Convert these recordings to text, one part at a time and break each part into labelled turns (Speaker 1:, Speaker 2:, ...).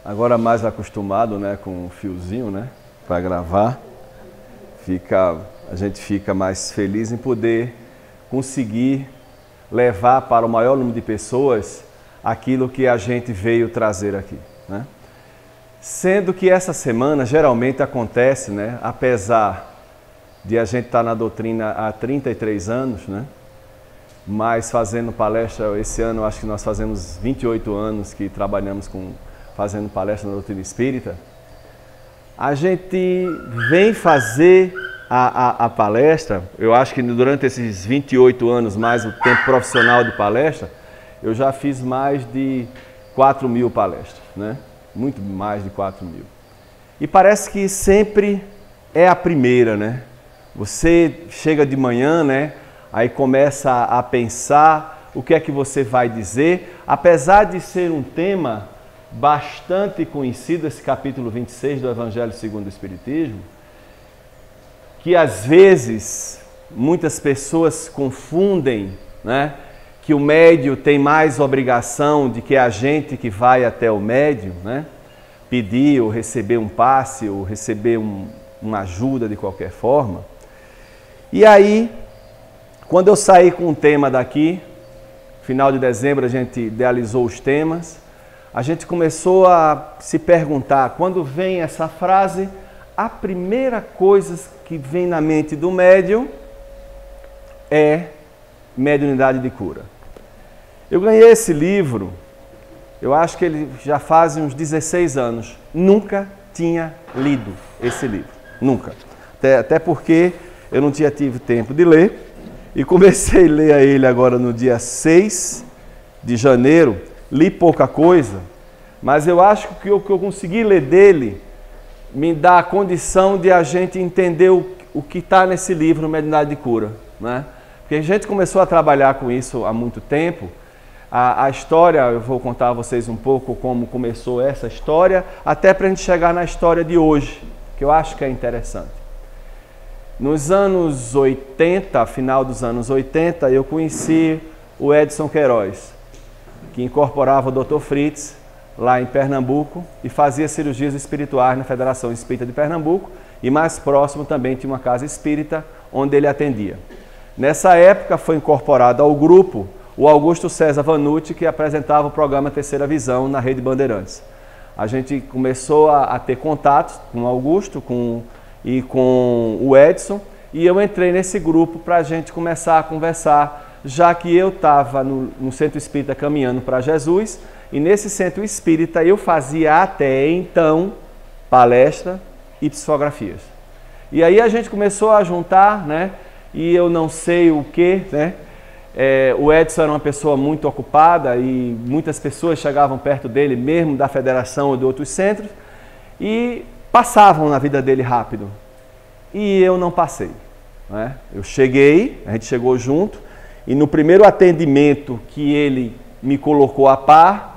Speaker 1: agora mais acostumado, né, com o fiozinho, né, para gravar, a gente fica mais feliz em poder conseguir levar para o maior número de pessoas aquilo que a gente veio trazer aqui, né? Sendo que essa semana geralmente acontece, né, apesar de a gente estar na doutrina há 33 anos, né, mas fazendo palestra, esse ano acho que nós fazemos 28 anos que trabalhamos fazendo palestra na doutrina espírita, a gente vem fazer a palestra, eu acho que durante esses 28 anos, mais o tempo profissional de palestra, eu já fiz mais de 4.000 palestras, né? Muito mais de 4.000. E parece que sempre é a primeira, né? Você chega de manhã, né? Aí começa a pensar o que é que você vai dizer, apesar de ser um tema bastante conhecido, esse capítulo 26 do Evangelho segundo o Espiritismo, que às vezes muitas pessoas confundem, né, que o médium tem mais obrigação de que a gente que vai até o médium, né, pedir ou receber um passe ou receber uma ajuda de qualquer forma. E aí, quando eu saí com um tema daqui, final de dezembro a gente idealizou os temas, a gente começou a se perguntar, quando vem essa frase, a primeira coisa que vem na mente do médium é mediunidade de cura. Eu ganhei esse livro, eu acho que ele já faz uns 16 anos. Nunca tinha lido esse livro, nunca. Até porque eu não tinha tido tempo de ler e comecei a ler ele agora no dia 6 de janeiro. Li pouca coisa, mas eu acho que o que eu consegui ler dele me dá a condição de a gente entender o que está nesse livro, Mediunidade de Cura, né? Porque a gente começou a trabalhar com isso há muito tempo. A história, eu vou contar a vocês um pouco como começou essa história, até para a gente chegar na história de hoje, que eu acho que é interessante. Nos anos 80, final dos anos 80, eu conheci o Edson Queiroz, que incorporava o Dr. Fritz lá em Pernambuco e fazia cirurgias espirituais na Federação Espírita de Pernambuco e mais próximo também tinha uma casa espírita onde ele atendia. Nessa época foi incorporado ao grupo o Augusto César Vanucci, que apresentava o programa Terceira Visão na Rede Bandeirantes. A gente começou a ter contatos com o Augusto e com o Edson, e eu entrei nesse grupo para a gente começar a conversar, já que eu estava no Centro Espírita Caminhando para Jesus, e nesse Centro Espírita eu fazia até então palestra e psicografias. E aí a gente começou a juntar, né? E eu não sei o que, né? O Edson era uma pessoa muito ocupada e muitas pessoas chegavam perto dele, mesmo da federação ou de outros centros, e passavam na vida dele rápido. E eu não passei, né? Eu cheguei, a gente chegou junto, e no primeiro atendimento que ele me colocou a par,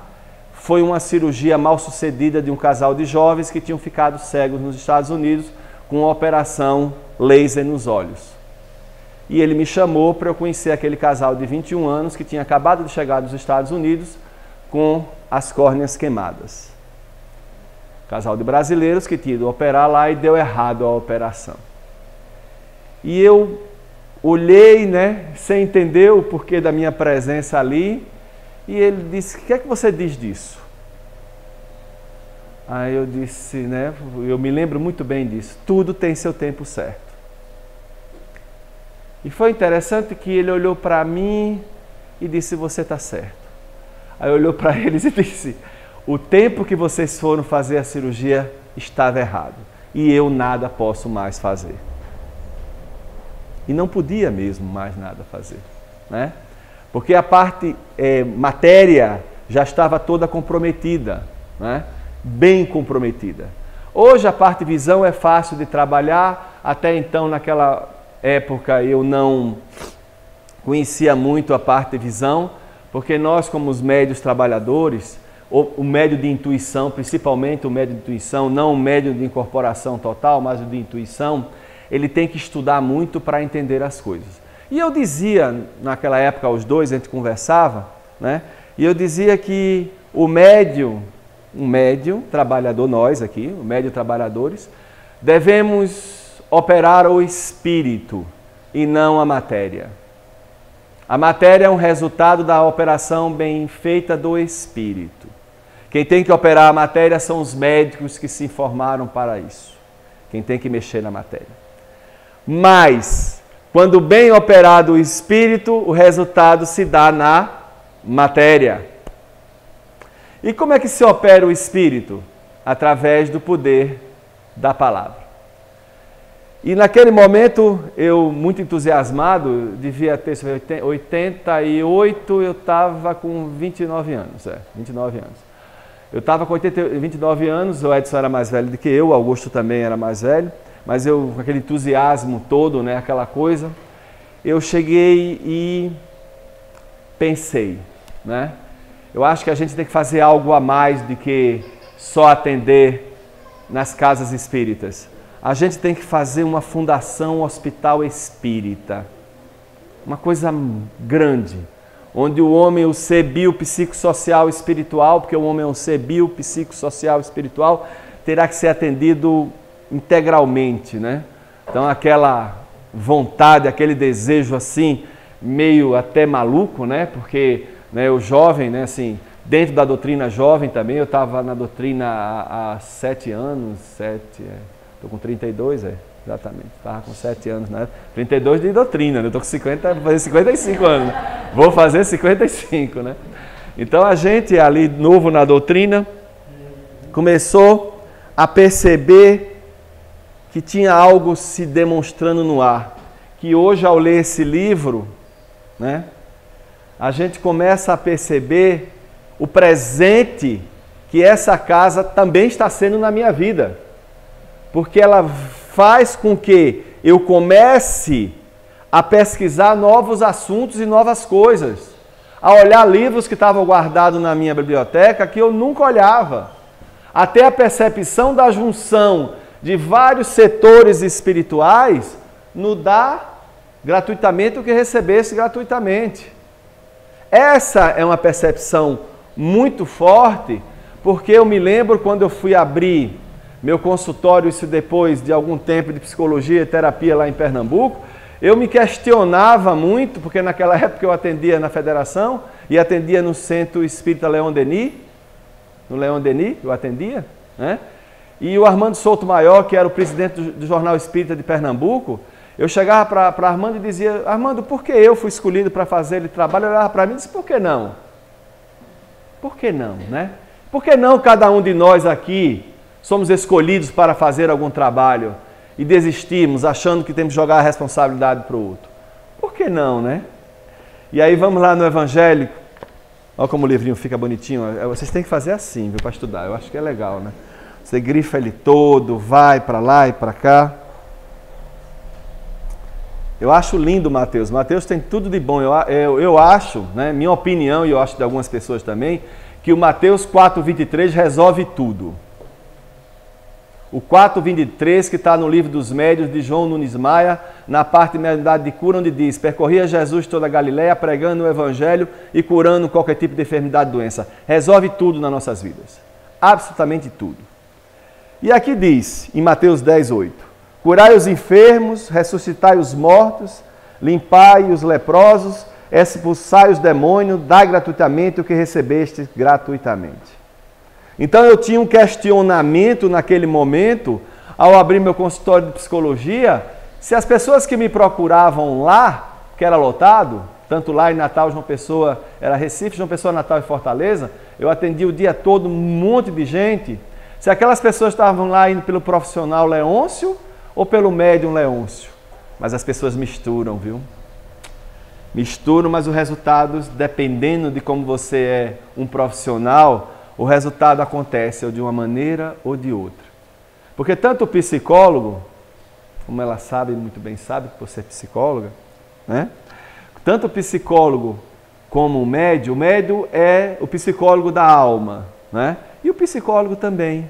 Speaker 1: foi uma cirurgia mal sucedida de um casal de jovens que tinham ficado cegos nos Estados Unidos com uma operação laser nos olhos. E ele me chamou para eu conhecer aquele casal de 21 anos que tinha acabado de chegar dos Estados Unidos com as córneas queimadas. Casal de brasileiros que tinha ido operar lá e deu errado a operação. E eu olhei, né, sem entender o porquê da minha presença ali, e ele disse, o que é que você diz disso? Aí eu disse, né, eu me lembro muito bem disso, tudo tem seu tempo certo. E foi interessante que ele olhou para mim e disse, você está certo. Aí olhou para eles e disse, o tempo que vocês foram fazer a cirurgia estava errado e eu nada posso mais fazer. E não podia mesmo mais nada fazer, né? Porque a parte matéria já estava toda comprometida, né? Bem comprometida. Hoje a parte visão é fácil de trabalhar, até então naquela época eu não conhecia muito a parte visão, porque nós como os médios trabalhadores, o médio de intuição, principalmente o médio de intuição, não o médio de incorporação total, mas o de intuição, ele tem que estudar muito para entender as coisas. E eu dizia, naquela época, os dois, a gente conversava, né? E eu dizia que o médium, um médium trabalhador, nós aqui, o médium trabalhadores, devemos operar o espírito e não a matéria. A matéria é um resultado da operação bem feita do espírito. Quem tem que operar a matéria são os médicos que se formaram para isso. Quem tem que mexer na matéria. Mas, quando bem operado o espírito, o resultado se dá na matéria. E como é que se opera o espírito? Através do poder da palavra. E naquele momento, eu muito entusiasmado, devia ter 88, eu estava com 29 anos. 29 anos. Eu estava com 29 anos, o Edson era mais velho do que eu, o Augusto também era mais velho, mas eu, com aquele entusiasmo todo, né, aquela coisa, eu cheguei e pensei, né? Eu acho que a gente tem que fazer algo a mais do que só atender nas casas espíritas. A gente tem que fazer uma fundação, um hospital espírita. Uma coisa grande, onde o homem, o ser biopsicossocial espiritual, porque o homem é um ser biopsicossocial espiritual, terá que ser atendido integralmente, né? Então aquela vontade, aquele desejo assim, meio até maluco, né? Porque o jovem, né, assim, dentro da doutrina jovem também, eu estava na doutrina há 7 anos, estou com 32, exatamente, estava com 7 anos, né? 32 de doutrina, eu estou com 50, vou fazer 55 anos, vou fazer 55, né? Então a gente ali, novo na doutrina, começou a perceber que tinha algo se demonstrando no ar, que hoje ao ler esse livro, né, a gente começa a perceber o presente que essa casa também está sendo na minha vida. Porque ela faz com que eu comece a pesquisar novos assuntos e novas coisas. A olhar livros que estavam guardados na minha biblioteca que eu nunca olhava. Até a percepção da junção de vários setores espirituais nos dá gratuitamente o que recebesse gratuitamente. Essa é uma percepção muito forte, porque eu me lembro quando eu fui abrir meu consultório, isso depois de algum tempo de psicologia e terapia lá em Pernambuco, eu me questionava muito, porque naquela época eu atendia na Federação e atendia no Centro Espírita Leon Denis, no Leon Denis eu atendia, né? E o Armando Souto Maior, que era o presidente do Jornal Espírita de Pernambuco, eu chegava para Armando e dizia: Armando, por que eu fui escolhido para fazer ele trabalho? Ele olhava para mim e disse: por que não? Por que não, né? Por que não cada um de nós aqui somos escolhidos para fazer algum trabalho e desistimos achando que temos que jogar a responsabilidade para o outro? Por que não, né? E aí vamos lá no Evangélico. Olha como o livrinho fica bonitinho. Vocês têm que fazer assim, viu, para estudar. Eu acho que é legal, né? Você grifa ele todo, vai para lá e para cá. Eu acho lindo o Mateus. Mateus tem tudo de bom. Eu acho, né, minha opinião, e eu acho de algumas pessoas também, que o Mateus 4:23 resolve tudo. O 4:23 que está no livro dos Médiuns de João Nunes Maia, na parte de mediunidade de cura, onde diz: percorria Jesus toda a Galileia, pregando o Evangelho e curando qualquer tipo de enfermidade e doença. Resolve tudo nas nossas vidas. Absolutamente tudo. E aqui diz, em Mateus 10:8: curai os enfermos, ressuscitai os mortos, limpai os leprosos, expulsai os demônios, dai gratuitamente o que recebeste gratuitamente. Então eu tinha um questionamento naquele momento, ao abrir meu consultório de psicologia, se as pessoas que me procuravam lá, que era lotado, tanto lá em Natal, João Pessoa, era Recife, João Pessoa, Natal e Fortaleza, eu atendi o dia todo um monte de gente, se aquelas pessoas estavam lá indo pelo profissional Leôncio ou pelo médium Leôncio. Mas as pessoas misturam, viu? Misturam, mas os resultados, dependendo de como você é um profissional, o resultado acontece ou de uma maneira ou de outra. Porque tanto o psicólogo, como ela sabe, muito bem sabe, por ser psicóloga, né? Tanto o psicólogo como o médium é o psicólogo da alma, né? E o psicólogo também,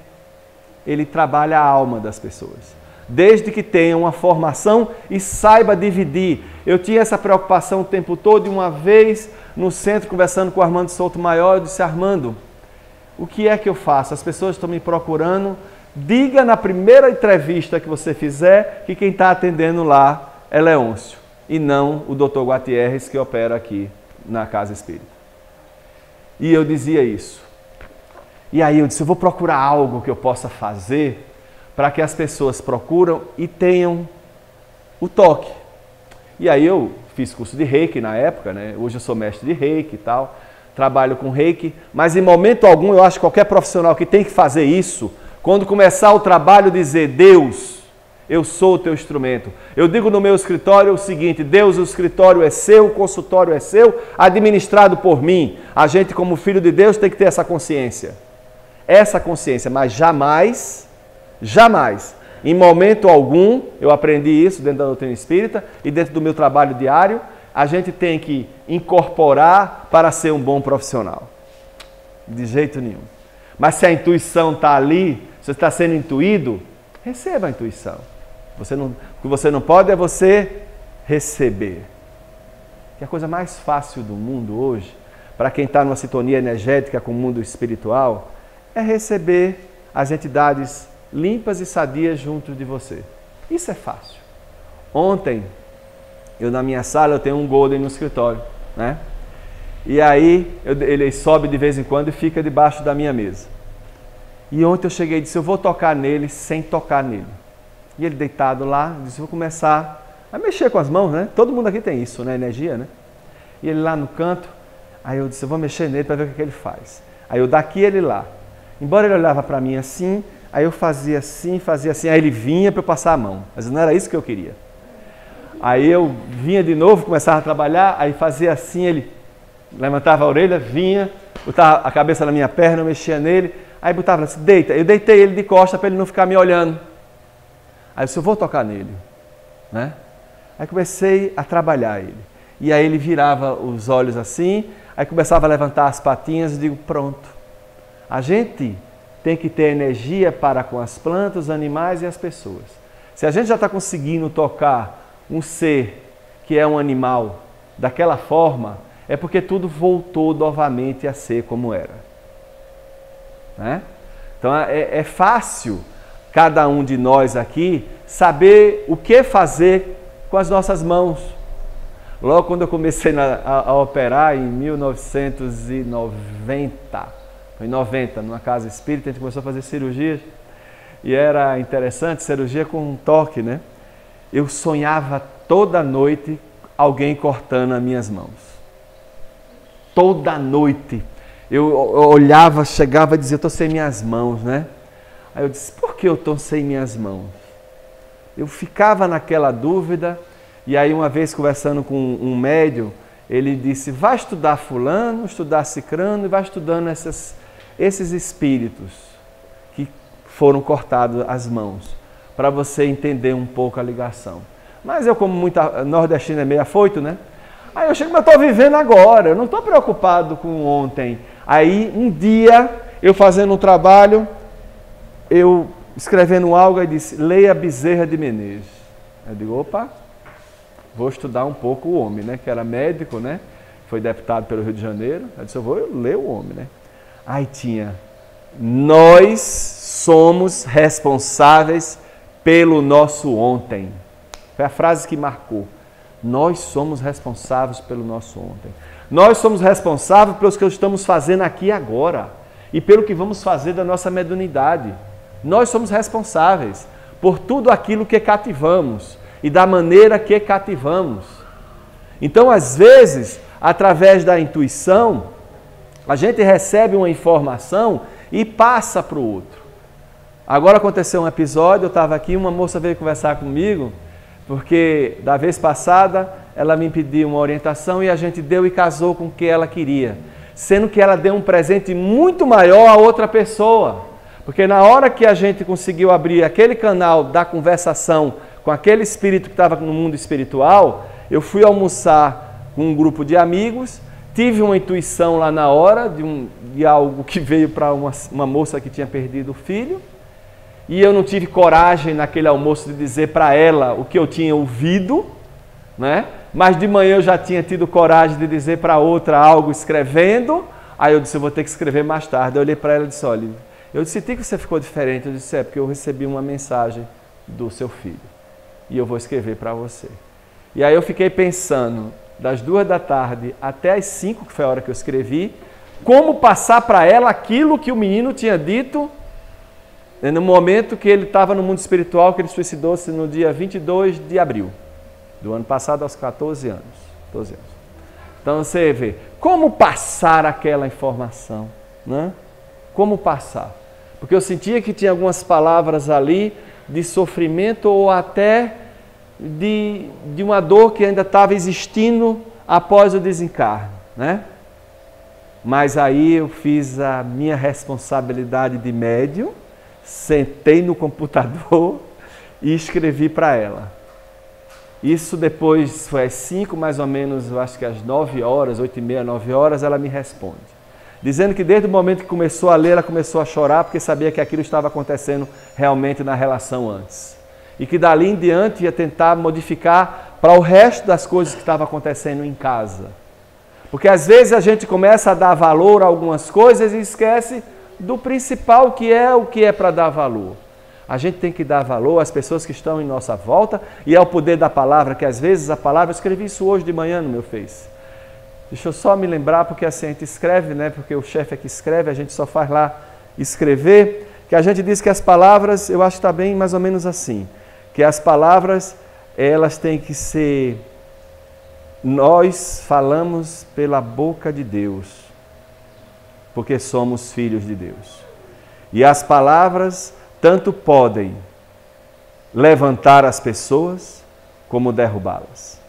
Speaker 1: ele trabalha a alma das pessoas. Desde que tenha uma formação e saiba dividir. Eu tinha essa preocupação o tempo todo, e uma vez no centro, conversando com o Armando Souto Maior, eu disse: Armando, o que é que eu faço? As pessoas estão me procurando. Diga na primeira entrevista que você fizer que quem está atendendo lá é Leôncio e não o Dr. Guatierrez que opera aqui na Casa Espírita. E eu dizia isso. E aí eu disse, eu vou procurar algo que eu possa fazer para que as pessoas procuram e tenham o toque. E aí eu fiz curso de Reiki na época, né? Hoje eu sou mestre de Reiki e tal, trabalho com Reiki, mas em momento algum eu acho que qualquer profissional que tem que fazer isso, quando começar o trabalho dizer, Deus, eu sou o teu instrumento. Eu digo no meu escritório o seguinte, Deus, o escritório é seu, o consultório é seu, administrado por mim. A gente como filho de Deus tem que ter essa consciência, mas jamais, em momento algum, eu aprendi isso dentro da doutrina espírita e dentro do meu trabalho diário, a gente tem que incorporar para ser um bom profissional. De jeito nenhum. Mas se a intuição está ali, se você está sendo intuído, receba a intuição. O que você não pode é você receber. Que a coisa mais fácil do mundo hoje, para quem está numa sintonia energética com o mundo espiritual, é receber as entidades limpas e sadias junto de você. Isso é fácil. Ontem, na minha sala, eu tenho um Golden no escritório, né? E aí, ele sobe de vez em quando e fica debaixo da minha mesa. E ontem eu cheguei e disse, eu vou tocar nele sem tocar nele. E ele deitado lá, disse, vou começar a mexer com as mãos, né? Todo mundo aqui tem isso, né? Energia, né? E ele lá no canto, aí eu disse, eu vou mexer nele para ver o que ele faz. Aí eu daqui, ele lá. Embora ele olhava para mim assim, aí eu fazia assim, aí ele vinha para eu passar a mão. Mas não era isso que eu queria. Aí eu vinha de novo, começava a trabalhar, aí fazia assim, ele levantava a orelha, vinha, botava a cabeça na minha perna, eu mexia nele, aí botava assim, deita. Eu deitei ele de costa para ele não ficar me olhando. Aí eu disse, eu vou tocar nele, né? Aí comecei a trabalhar ele. E aí ele virava os olhos assim, aí começava a levantar as patinhas e digo, pronto. A gente tem que ter energia para com as plantas, os animais e as pessoas. Se a gente já está conseguindo tocar um ser que é um animal daquela forma, é porque tudo voltou novamente a ser como era. Né? Então é fácil cada um de nós aqui saber o que fazer com as nossas mãos. Logo quando eu comecei a operar em 1990, foi em 90, numa casa espírita, a gente começou a fazer cirurgias e era interessante, cirurgia com um toque, né? Eu sonhava toda noite alguém cortando as minhas mãos. Toda noite. Eu olhava, chegava e dizia, eu estou sem minhas mãos, né? Aí eu disse, por que eu estou sem minhas mãos? Eu ficava naquela dúvida e aí uma vez conversando com um médium, ele disse, vai estudar fulano, estudar cicrano e vai estudando esses espíritos que foram cortados as mãos, para você entender um pouco a ligação. Mas eu, como muita nordestina é meio afoito, né? Aí eu chego, mas eu estou vivendo agora, eu não estou preocupado com ontem. Aí um dia, eu fazendo um trabalho, eu escrevendo algo e disse, leia Bezerra de Menezes. Eu digo, opa, vou estudar um pouco o homem, né? Que era médico, né? Foi deputado pelo Rio de Janeiro. Eu disse, eu vou ler o homem, né? Aí tinha, nós somos responsáveis pelo nosso ontem. Foi a frase que marcou. Nós somos responsáveis pelo nosso ontem. Nós somos responsáveis pelos que estamos fazendo aqui agora e pelo que vamos fazer da nossa mediunidade. Nós somos responsáveis por tudo aquilo que cativamos e da maneira que cativamos. Então, às vezes, através da intuição, a gente recebe uma informação e passa para o outro. Agora aconteceu um episódio, eu estava aqui, uma moça veio conversar comigo, porque da vez passada ela me pediu uma orientação e a gente deu e casou com o que ela queria, sendo que ela deu um presente muito maior a outra pessoa, porque na hora que a gente conseguiu abrir aquele canal da conversação com aquele espírito que estava no mundo espiritual, eu fui almoçar com um grupo de amigos, tive uma intuição lá na hora de algo que veio para uma moça que tinha perdido o filho, e eu não tive coragem naquele almoço de dizer para ela o que eu tinha ouvido, né? Mas de manhã eu já tinha tido coragem de dizer para outra algo escrevendo, Aí eu disse, eu vou ter que escrever mais tarde. Eu olhei para ela e disse, olha, eu senti que você ficou diferente. Eu disse, é porque eu recebi uma mensagem do seu filho e eu vou escrever para você. E aí eu fiquei pensando, das 2 da tarde até as 5, que foi a hora que eu escrevi, como passar para ela aquilo que o menino tinha dito no momento que ele estava no mundo espiritual, que ele suicidou-se no dia 22 de abril do ano passado, aos 14 anos. 12 anos. Então você vê, como passar aquela informação, né? Como passar? Porque eu sentia que tinha algumas palavras ali de sofrimento ou até de uma dor que ainda estava existindo após o desencarne, né? Mas aí eu fiz a minha responsabilidade de médium, sentei no computador e escrevi para ela. Isso depois foi às 5, mais ou menos, eu acho que às 9 horas, 8h30, 9 horas, ela me responde. Dizendo que desde o momento que começou a ler, ela começou a chorar porque sabia que aquilo estava acontecendo realmente na relação antes. E que dali em diante ia tentar modificar para o resto das coisas que estavam acontecendo em casa. Porque às vezes a gente começa a dar valor a algumas coisas e esquece do principal, que é o que é para dar valor. A gente tem que dar valor às pessoas que estão em nossa volta e ao poder da palavra, que às vezes a palavra, eu escrevi isso hoje de manhã no meu Face. Deixa eu só me lembrar, porque assim a gente escreve, né? Porque o chefe é que escreve, a gente só faz lá escrever, que a gente diz que as palavras, eu acho que está bem mais ou menos assim, que as palavras, elas têm que ser, nós falamos pela boca de Deus, porque somos filhos de Deus. E as palavras tanto podem levantar as pessoas, como derrubá-las.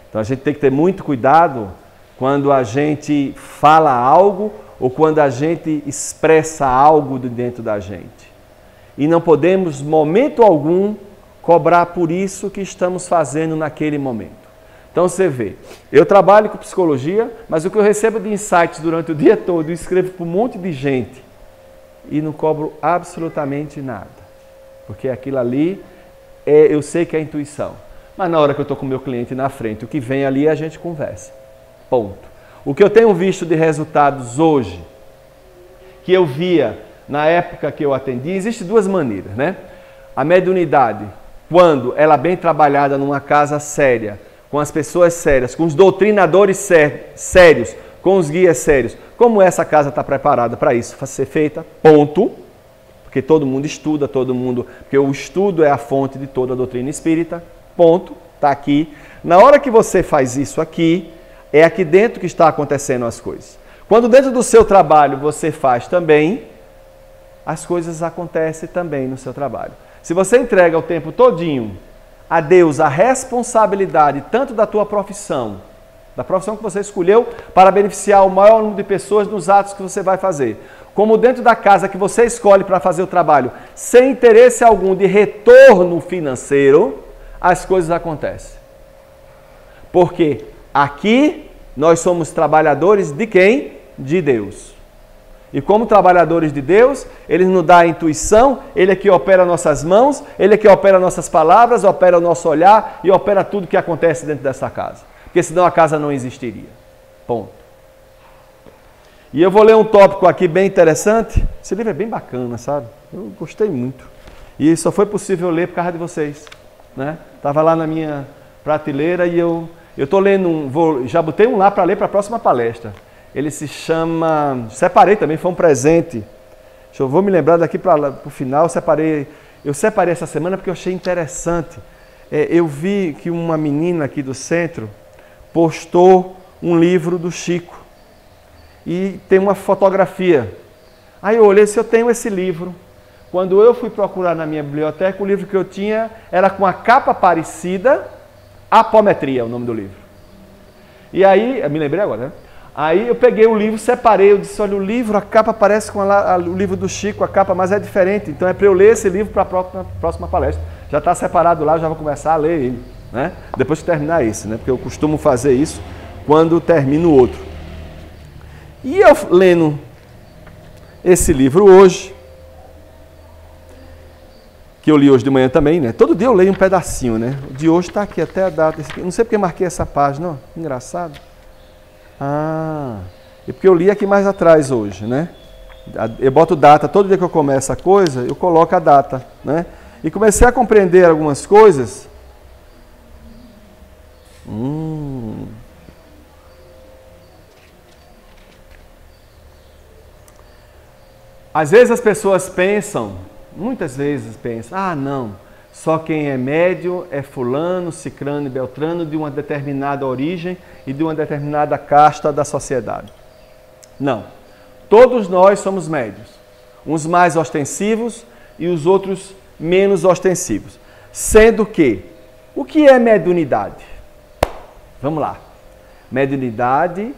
Speaker 1: Então a gente tem que ter muito cuidado quando a gente fala algo ou quando a gente expressa algo de dentro da gente. E não podemos, momento algum, cobrar por isso que estamos fazendo naquele momento. Então você vê, eu trabalho com psicologia, mas o que eu recebo de insights durante o dia todo, eu escrevo para um monte de gente e não cobro absolutamente nada. Porque aquilo ali, eu sei que é intuição. Mas na hora que eu estou com o meu cliente na frente, o que vem ali a gente conversa. Ponto. O que eu tenho visto de resultados hoje, que eu via na época que eu atendi, existem 2 maneiras, né? A mediunidade, quando ela é bem trabalhada numa casa séria, com as pessoas sérias, com os doutrinadores sérios, com os guias sérios. Como essa casa está preparada para isso ser feita? Ponto. Porque todo mundo estuda, porque o estudo é a fonte de toda a doutrina espírita. Ponto. Está aqui. Na hora que você faz isso aqui, é aqui dentro que está acontecendo as coisas. Quando dentro do seu trabalho você faz também, as coisas acontecem também no seu trabalho. Se você entrega o tempo todinho a Deus a responsabilidade tanto da tua profissão, da profissão que você escolheu para beneficiar o maior número de pessoas nos atos que você vai fazer, como dentro da casa que você escolhe para fazer o trabalho, sem interesse algum de retorno financeiro, as coisas acontecem. Porque aqui nós somos trabalhadores de quem? De Deus. E como trabalhadores de Deus, Ele nos dá a intuição, Ele é que opera nossas mãos, Ele é que opera nossas palavras, opera o nosso olhar e opera tudo que acontece dentro dessa casa. Porque senão a casa não existiria. Ponto. E eu vou ler um tópico aqui bem interessante. Esse livro é bem bacana, sabe? Eu gostei muito. E só foi possível ler por causa de vocês, né? Estava lá na minha prateleira e eu estou lendo, já botei um lá para ler para a próxima palestra. Ele se chama, separei também, foi um presente. Eu vou me lembrar daqui para o final, eu separei essa semana porque eu achei interessante. Eu vi que uma menina aqui do centro postou um livro do Chico e tem uma fotografia. Aí eu olhei, se eu tenho esse livro. Quando eu fui procurar na minha biblioteca, o livro que eu tinha era com a capa parecida, Apometria, o nome do livro. E aí, eu me lembrei agora, né? Aí eu peguei o livro, separei, eu disse, olha, o livro, a capa parece com o livro do Chico, a capa, mas é diferente. Então é para eu ler esse livro para a próxima palestra. Já está separado lá, já vou começar a ler ele, né? Depois que terminar esse, né? Porque eu costumo fazer isso quando termino o outro. E eu lendo esse livro hoje, que eu li hoje de manhã também, né? Todo dia eu leio um pedacinho, né? O de hoje está aqui até a data. Não sei porque marquei essa página, ó. Engraçado. E porque eu li aqui mais atrás hoje, né? Eu boto data, todo dia que eu começo a coisa, eu coloco a data, né? E comecei a compreender algumas coisas. Às vezes as pessoas pensam, muitas vezes pensam, não, só quem é médio é fulano, cicrano e beltrano de uma determinada origem e de uma determinada casta da sociedade. Não. Todos nós somos médios. Uns mais ostensivos e os outros menos ostensivos. Sendo que, o que é mediunidade? Vamos lá. Mediunidade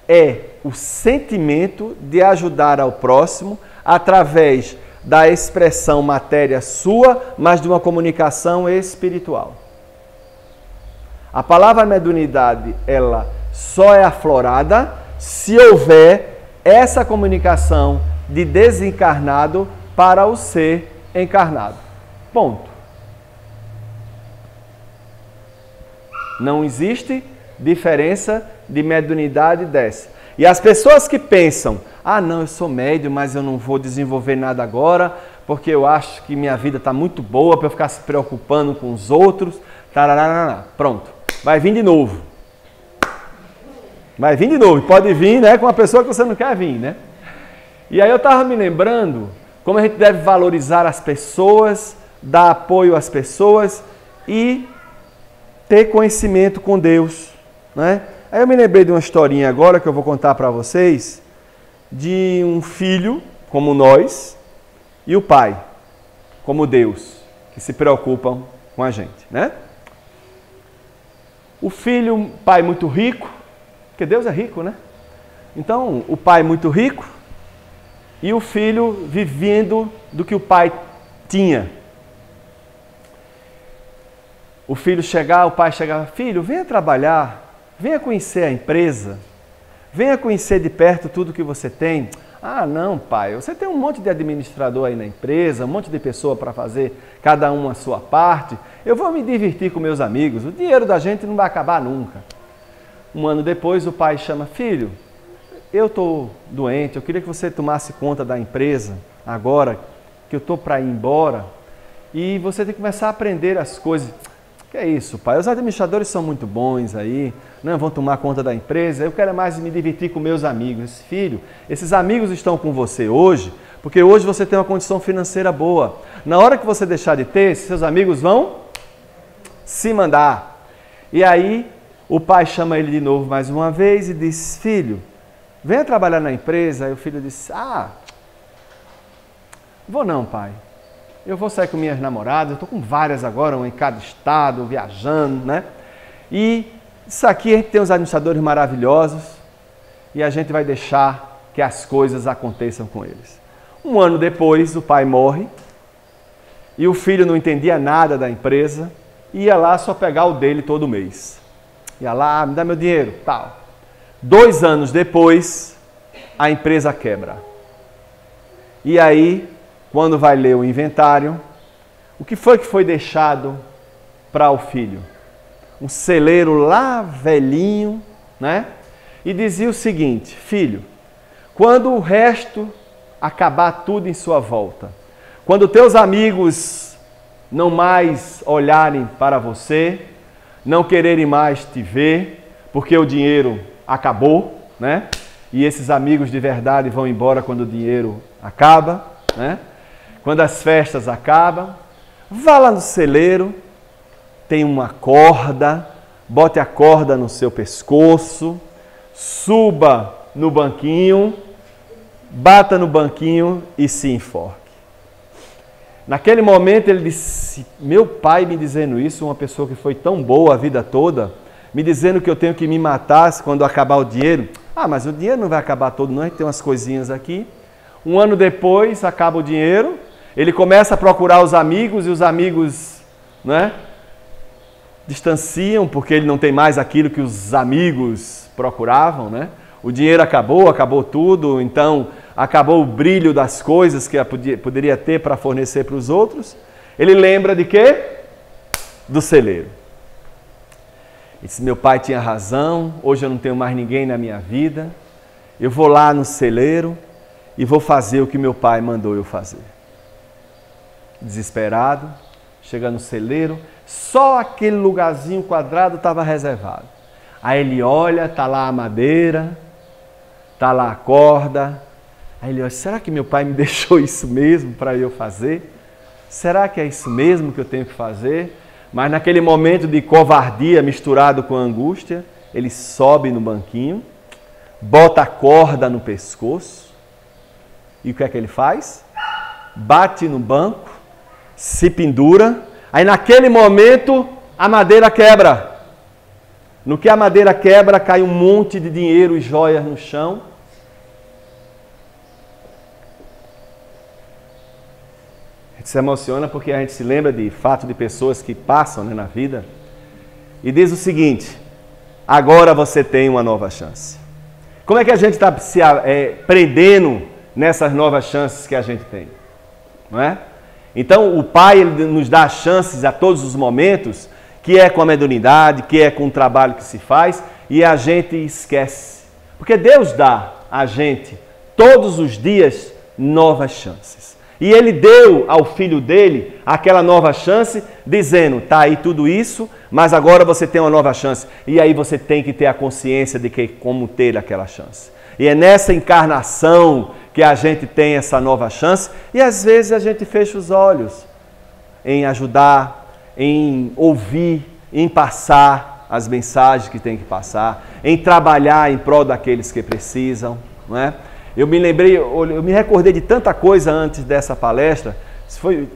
Speaker 1: é o sentimento de ajudar ao próximo através da expressão matéria sua, mas de uma comunicação espiritual. A palavra mediunidade, ela só é aflorada se houver essa comunicação de desencarnado para o ser encarnado. Ponto. Não existe diferença de mediunidade dessa. E as pessoas que pensam, não, eu sou médium, mas eu não vou desenvolver nada agora, porque eu acho que minha vida está muito boa para eu ficar se preocupando com os outros. Tararana. Pronto, vai vir de novo. Vai vir de novo, pode vir, né, com uma pessoa que você não quer vir, né? E aí eu estava me lembrando como a gente deve valorizar as pessoas, dar apoio às pessoas e ter conhecimento com Deus, né? Aí eu me lembrei de uma historinha agora que eu vou contar para vocês, de um filho, como nós, e o pai, como Deus, que se preocupam com a gente, né? O filho, um pai muito rico, porque Deus é rico, né? Então, o pai muito rico e o filho vivendo do que o pai tinha. O pai chegava, filho, venha trabalhar, venha conhecer a empresa, venha conhecer de perto tudo que você tem. Não, pai, você tem um monte de administrador aí na empresa, um monte de pessoa para fazer cada um a sua parte. Eu vou me divertir com meus amigos, o dinheiro da gente não vai acabar nunca. Um ano depois o pai chama, filho, eu estou doente, eu queria que você tomasse conta da empresa agora, que eu estou para ir embora, e você tem que começar a aprender as coisas. Que é isso, pai? Os administradores são muito bons aí, não vão tomar conta da empresa, eu quero mais me divertir com meus amigos. Filho, esses amigos estão com você hoje, porque hoje você tem uma condição financeira boa. Na hora que você deixar de ter, seus amigos vão se mandar. E aí, o pai chama ele de novo mais uma vez e diz, filho, venha trabalhar na empresa. Aí o filho disse, vou não, pai. Eu vou sair com minhas namoradas, eu estou com várias agora, uma em cada estado, viajando, né? E isso aqui a gente tem uns administradores maravilhosos e a gente vai deixar que as coisas aconteçam com eles. Um ano depois, o pai morre e o filho não entendia nada da empresa, ia lá só pegar o dele todo mês. Ia lá, me dá meu dinheiro, tal. 2 anos depois, a empresa quebra. E aí, quando vai ler o inventário, o que foi deixado para o filho? Um celeiro lá velhinho, né? E dizia o seguinte, filho, quando o resto acabar tudo em sua volta, quando teus amigos não mais olharem para você, não quererem mais te ver, porque o dinheiro acabou, né? E esses amigos de verdade vão embora quando o dinheiro acaba, né? Quando as festas acabam, vá lá no celeiro, tem uma corda, bote a corda no seu pescoço, suba no banquinho, bata no banquinho e se enforque. Naquele momento ele disse, meu pai me dizendo isso, uma pessoa que foi tão boa a vida toda, me dizendo que eu tenho que me matar quando acabar o dinheiro. Mas o dinheiro não vai acabar todo não, a gente tem umas coisinhas aqui. Um ano depois, acaba o dinheiro, ele começa a procurar os amigos e os amigos, né, distanciam porque ele não tem mais aquilo que os amigos procuravam, né? O dinheiro acabou tudo, então acabou o brilho das coisas que poderia ter para fornecer para os outros. Ele lembra de quê? Do celeiro. Ele disse, meu pai tinha razão, hoje eu não tenho mais ninguém na minha vida eu vou lá no celeiro e vou fazer o que meu pai mandou eu fazer. Desesperado, chega no celeiro, só aquele lugarzinho quadrado estava reservado. Aí ele olha, está lá a madeira, está lá a corda. Aí ele olha, será que meu pai me deixou isso mesmo para eu fazer? Será que é isso mesmo que eu tenho que fazer? Mas naquele momento de covardia misturado com angústia, ele sobe no banquinho, bota a corda no pescoço, e o que é que ele faz? Bate no banco, se pendura, aí naquele momento a madeira quebra. No que a madeira quebra, cai um monte de dinheiro e joias no chão. A gente se emociona porque a gente se lembra de fato de pessoas que passam, né, na vida. E diz o seguinte, agora você tem uma nova chance. Como é que a gente está se prendendo nessas novas chances que a gente tem? Não é? Então o Pai ele nos dá chances a todos os momentos, que é com a mediunidade, que é com o trabalho que se faz, e a gente esquece. Porque Deus dá a gente todos os dias novas chances. E Ele deu ao Filho dele aquela nova chance, dizendo, tá aí tudo isso, mas agora você tem uma nova chance. E aí você tem que ter a consciência de que como ter aquela chance. E é nessa encarnação que a gente tem essa nova chance, e às vezes a gente fecha os olhos em ajudar, em ouvir, em passar as mensagens que tem que passar, em trabalhar em prol daqueles que precisam, não é? Eu me recordei de tanta coisa antes dessa palestra.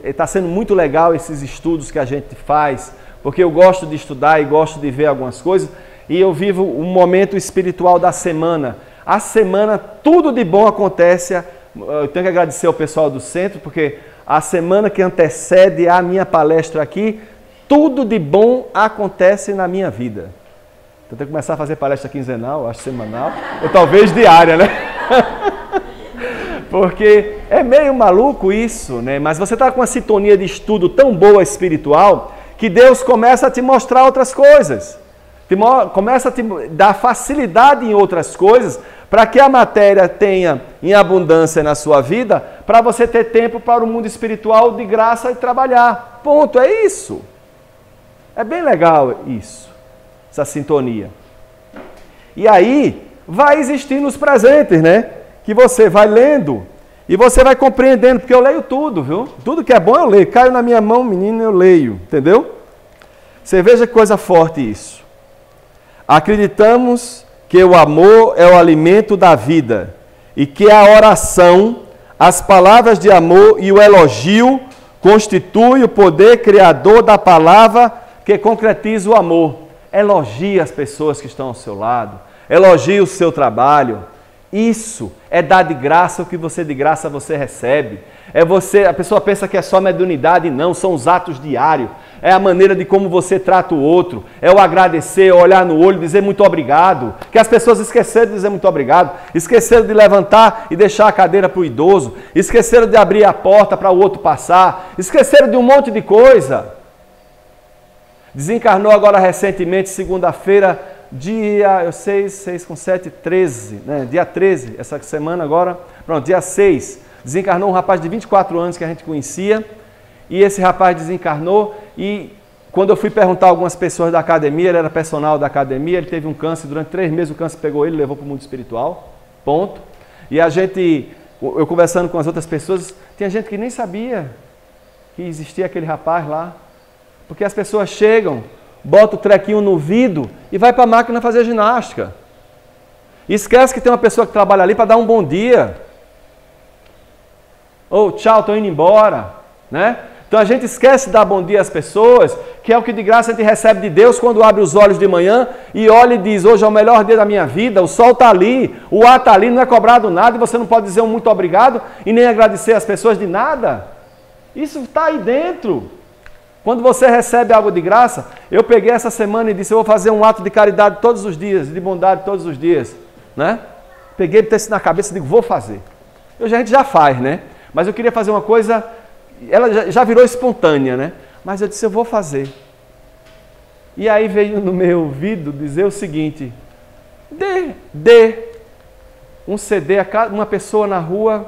Speaker 1: Está sendo muito legal esses estudos que a gente faz, porque eu gosto de estudar e gosto de ver algumas coisas, e eu vivo um momento espiritual da semana. A semana, tudo de bom acontece. Eu tenho que agradecer ao pessoal do centro, porque a semana que antecede a minha palestra aqui, tudo de bom acontece na minha vida. Eu tenho que começar a fazer palestra quinzenal, acho semanal, ou talvez diária, né? Porque é meio maluco isso, né? Mas você está com uma sintonia de estudo tão boa espiritual, que Deus começa a te mostrar outras coisas. Começa a te dar facilidade em outras coisas, para que a matéria tenha em abundância na sua vida, para você ter tempo para o mundo espiritual de graça e trabalhar. Ponto, é isso. É bem legal isso, essa sintonia. E aí, vai existir nos presentes, né? Que você vai lendo e você vai compreendendo, porque eu leio tudo, viu? Tudo que é bom eu leio. Caiu na minha mão, menino, eu leio, entendeu? Você veja que coisa forte isso. Acreditamos que o amor é o alimento da vida e que a oração, as palavras de amor e o elogio constituem o poder criador da palavra que concretiza o amor. Elogie as pessoas que estão ao seu lado, elogie o seu trabalho. Isso é dar de graça o que você de graça você recebe. A pessoa pensa que é só mediunidade, não, são os atos diários. É a maneira de como você trata o outro, é o agradecer, olhar no olho, dizer muito obrigado. Que as pessoas esqueceram de dizer muito obrigado, esqueceram de levantar e deixar a cadeira para o idoso, esqueceram de abrir a porta para o outro passar, esqueceram de um monte de coisa. Desencarnou agora recentemente, segunda-feira, dia 6 com 7, 13, né? Dia 13, essa semana agora, pronto, dia 6, desencarnou um rapaz de 24 anos que a gente conhecia, e esse rapaz desencarnou, e quando eu fui perguntar a algumas pessoas da academia, ele era personal da academia, ele teve um câncer, durante 3 meses o câncer pegou ele, levou para o mundo espiritual, ponto. E eu conversando com as outras pessoas, tinha gente que nem sabia que existia aquele rapaz lá, porque as pessoas chegam, bota o trequinho no vidro e vai para a máquina fazer ginástica. E esquece que tem uma pessoa que trabalha ali para dar um bom dia. Ou tchau, estou indo embora. Né? Então a gente esquece de dar bom dia às pessoas, que é o que de graça a gente recebe de Deus quando abre os olhos de manhã e olha e diz, hoje é o melhor dia da minha vida, o sol está ali, o ar está ali, não é cobrado nada e você não pode dizer um muito obrigado e nem agradecer as pessoas de nada. Isso está aí dentro. Quando você recebe algo de graça, eu peguei essa semana e disse, eu vou fazer um ato de caridade todos os dias, de bondade todos os dias, né? Peguei e isso na cabeça e digo, vou fazer. A gente já faz, né? Mas eu queria fazer uma coisa, ela já virou espontânea, né? Mas eu disse, eu vou fazer. E aí veio no meu ouvido dizer o seguinte, dê. um CD a cada, uma pessoa na rua.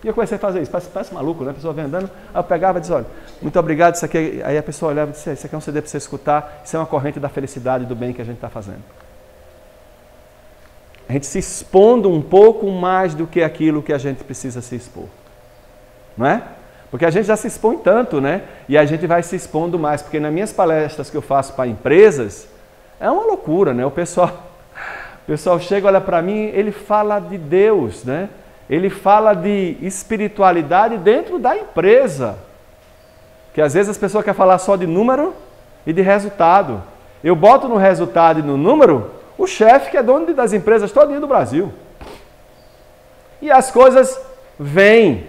Speaker 1: E eu comecei a fazer isso, parece maluco, né? A pessoa vem andando, aí eu pegava e dizia, olha, muito obrigado, isso aqui. Aí a pessoa olhava e disse, isso aqui é um CD para você escutar, isso é uma corrente da felicidade e do bem que a gente está fazendo. A gente se expondo um pouco mais do que aquilo que a gente precisa se expor. Não é? Porque a gente já se expõe tanto, né? E a gente vai se expondo mais, porque nas minhas palestras que eu faço para empresas, é uma loucura, né? O pessoal chega, olha para mim, ele fala de Deus, né? Ele fala de espiritualidade dentro da empresa. Que às vezes as pessoas querem falar só de número e de resultado. Eu boto no resultado e no número o chefe que é dono das empresas todinho do Brasil. E as coisas vêm.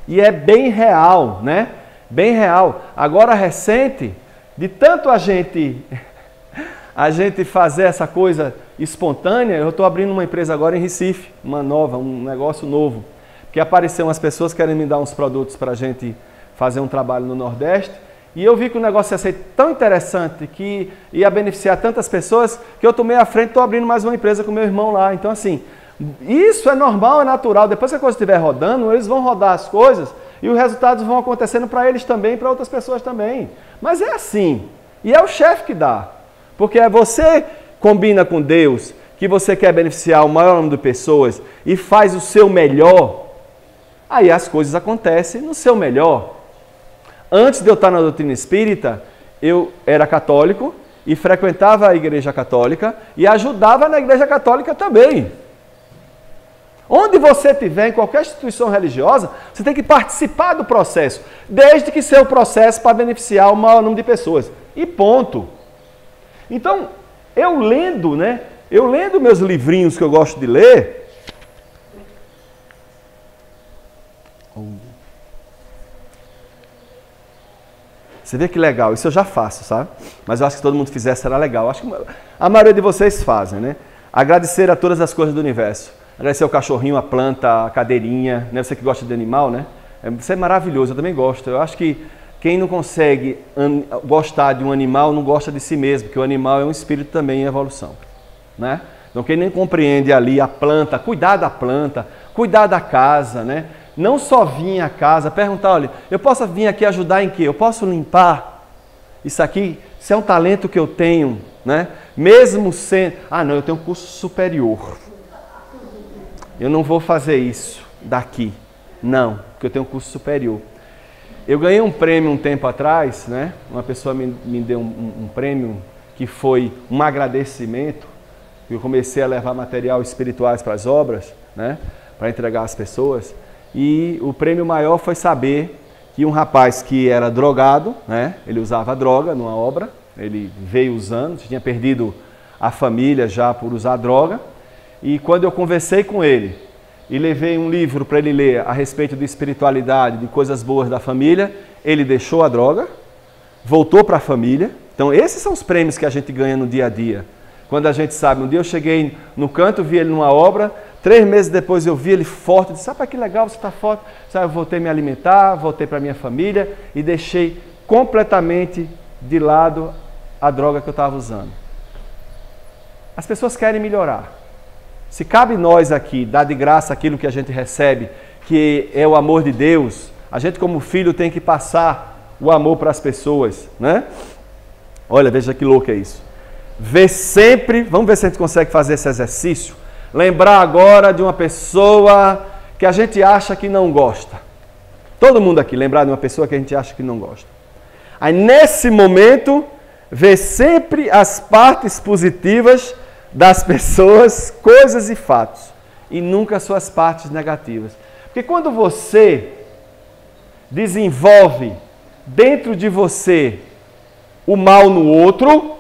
Speaker 1: E é bem real, né? Bem real. Agora recente, de tanto a gente fazer essa coisa espontânea, eu estou abrindo uma empresa agora em Recife, uma nova, um negócio novo, que apareceram umas pessoas querendo me dar uns produtos para a gente fazer um trabalho no Nordeste, e eu vi que o negócio ia ser tão interessante, que ia beneficiar tantas pessoas, que eu tomei à frente e estou abrindo mais uma empresa com meu irmão lá. Então assim, isso é normal, é natural, depois que a coisa estiver rodando, eles vão rodar as coisas, e os resultados vão acontecendo para eles também, para outras pessoas também. Mas é assim, e é o chefe que dá. Porque é você combina com Deus que você quer beneficiar o maior número de pessoas e faz o seu melhor, aí as coisas acontecem no seu melhor. Antes de eu estar na doutrina espírita, eu era católico e frequentava a igreja católica e ajudava na igreja católica também. Onde você estiver, em qualquer instituição religiosa, você tem que participar do processo, desde que seja o processo para beneficiar o maior número de pessoas. E ponto. Então, eu lendo meus livrinhos que eu gosto de ler, você vê que legal, isso eu já faço, sabe? Mas eu acho que se todo mundo fizesse será legal. Eu acho que a maioria de vocês fazem, né? Agradecer a todas as coisas do universo. Agradecer o cachorrinho, a planta, a cadeirinha, né? Você que gosta de animal, né? Isso é maravilhoso, eu também gosto. Eu acho que quem não consegue gostar de um animal não gosta de si mesmo, porque o animal é um espírito também em evolução, né? Então quem nem compreende ali a planta, cuidar da planta, cuidar da casa, né? Não só vir à casa, perguntar, olha, eu posso vir aqui ajudar em quê? Eu posso limpar isso aqui? Isso é um talento que eu tenho, né? Mesmo sendo, não, eu tenho um curso superior. Eu não vou fazer isso daqui. Não, porque eu tenho um curso superior. Eu ganhei um prêmio um tempo atrás, né? Uma pessoa me deu um prêmio que foi um agradecimento. Eu comecei a levar material espirituais para as obras, né? Para entregar às pessoas. E o prêmio maior foi saber que um rapaz que era drogado, né? Ele usava droga numa obra, ele veio usando, tinha perdido a família já por usar droga. E quando eu conversei com ele, e levei um livro para ele ler a respeito de espiritualidade, de coisas boas da família, ele deixou a droga, voltou para a família. Então esses são os prêmios que a gente ganha no dia a dia. Quando a gente sabe, um dia eu cheguei no canto, vi ele numa obra, 3 meses depois eu vi ele forte, disse, que legal, você está forte. Eu voltei a me alimentar, voltei para a minha família e deixei completamente de lado a droga que eu estava usando. As pessoas querem melhorar. Se cabe nós aqui dar de graça aquilo que a gente recebe, que é o amor de Deus, a gente como filho tem que passar o amor para as pessoas, né? Olha, veja que louco é isso. Ver sempre, vamos ver se a gente consegue fazer esse exercício, lembrar agora de uma pessoa que a gente acha que não gosta. Todo mundo aqui lembrar de uma pessoa que a gente acha que não gosta. Aí nesse momento, ver sempre as partes positivas das pessoas, coisas e fatos, e nunca as suas partes negativas. Porque quando você desenvolve dentro de você o mal no outro,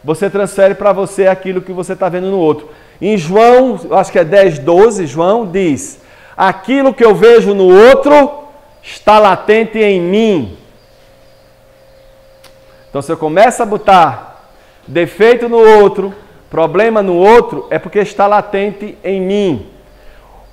Speaker 1: você transfere para você aquilo que você está vendo no outro. Em João, acho que é 10:12, João diz, aquilo que eu vejo no outro está latente em mim. Então se eu começo a botar defeito no outro, problema no outro, é porque está latente em mim.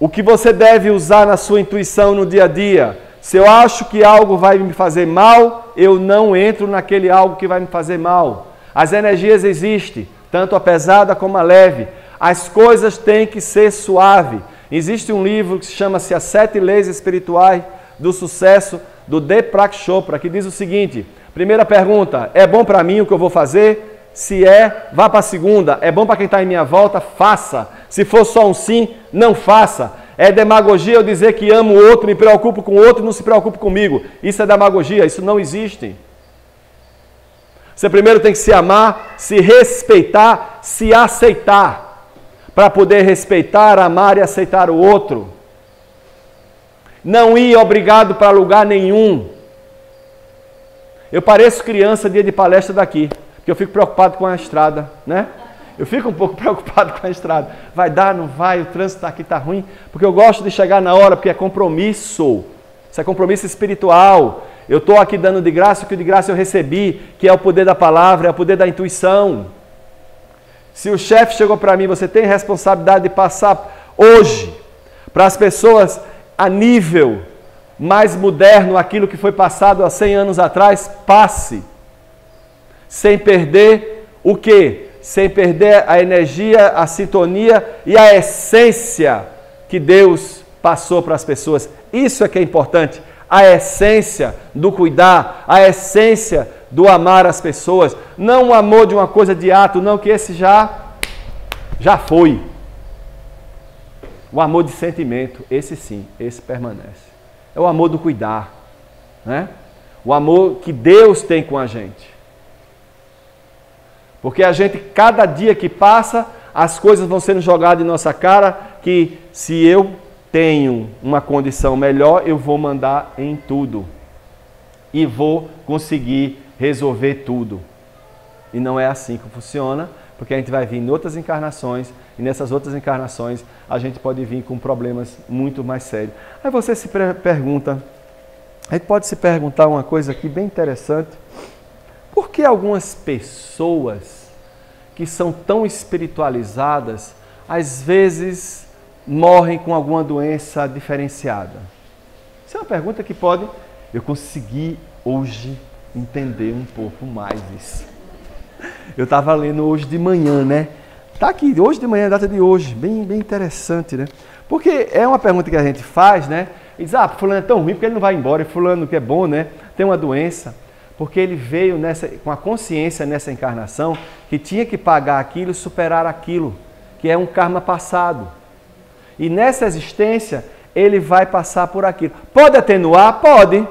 Speaker 1: O que você deve usar na sua intuição no dia a dia? Se eu acho que algo vai me fazer mal, eu não entro naquele algo que vai me fazer mal. As energias existem, tanto a pesada como a leve. As coisas têm que ser suave. Existe um livro que chama-se As 7 Leis Espirituais do Sucesso, do Deepak Chopra, que diz o seguinte: primeira pergunta, é bom para mim o que eu vou fazer? Se é, vá para a segunda. É bom para quem está em minha volta? Faça. Se for só um sim, não faça. É demagogia eu dizer que amo o outro, me preocupo com o outro e não se preocupe comigo. Isso é demagogia, isso não existe. Você primeiro tem que se amar, se respeitar, se aceitar, para poder respeitar, amar e aceitar o outro. Não ir obrigado para lugar nenhum. Eu pareço criança dia de palestra daqui, porque eu fico preocupado com a estrada, né? Eu fico um pouco preocupado com a estrada. Vai dar, não vai, o trânsito aqui está ruim, porque eu gosto de chegar na hora, porque é compromisso. Isso é compromisso espiritual. Eu estou aqui dando de graça o que de graça eu recebi, que é o poder da palavra, é o poder da intuição. Se o chefe chegou para mim, você tem responsabilidade de passar hoje para as pessoas a nível mais moderno, aquilo que foi passado há 100 anos atrás, passe. Sem perder o quê? Sem perder a energia, a sintonia e a essência que Deus passou para as pessoas. Isso é que é importante. A essência do cuidar, a essência do amar as pessoas. Não o amor de uma coisa de ato, não, que esse já foi. O amor de sentimento, esse sim, esse permanece. É o amor do cuidar, né? O amor que Deus tem com a gente. Porque a gente, cada dia que passa, as coisas vão sendo jogadas em nossa cara, que se eu tenho uma condição melhor, eu vou mandar em tudo. E vou conseguir resolver tudo. E não é assim que funciona, porque a gente vai vir em outras encarnações, e nessas outras encarnações a gente pode vir com problemas muito mais sérios. Aí você se pergunta, a gente pode se perguntar uma coisa aqui bem interessante: por que algumas pessoas que são tão espiritualizadas, às vezes morrem com alguma doença diferenciada? Isso é uma pergunta que pode... Eu consegui hoje entender um pouco mais isso. Eu estava lendo hoje de manhã, né? Está aqui, hoje de manhã, a data de hoje, bem interessante, né? Porque é uma pergunta que a gente faz, né? E diz, fulano é tão ruim porque ele não vai embora, e fulano que é bom, né? Tem uma doença. Porque ele veio com a consciência nessa encarnação que tinha que pagar aquilo e superar aquilo, que é um karma passado. E nessa existência, ele vai passar por aquilo. Pode atenuar? Pode.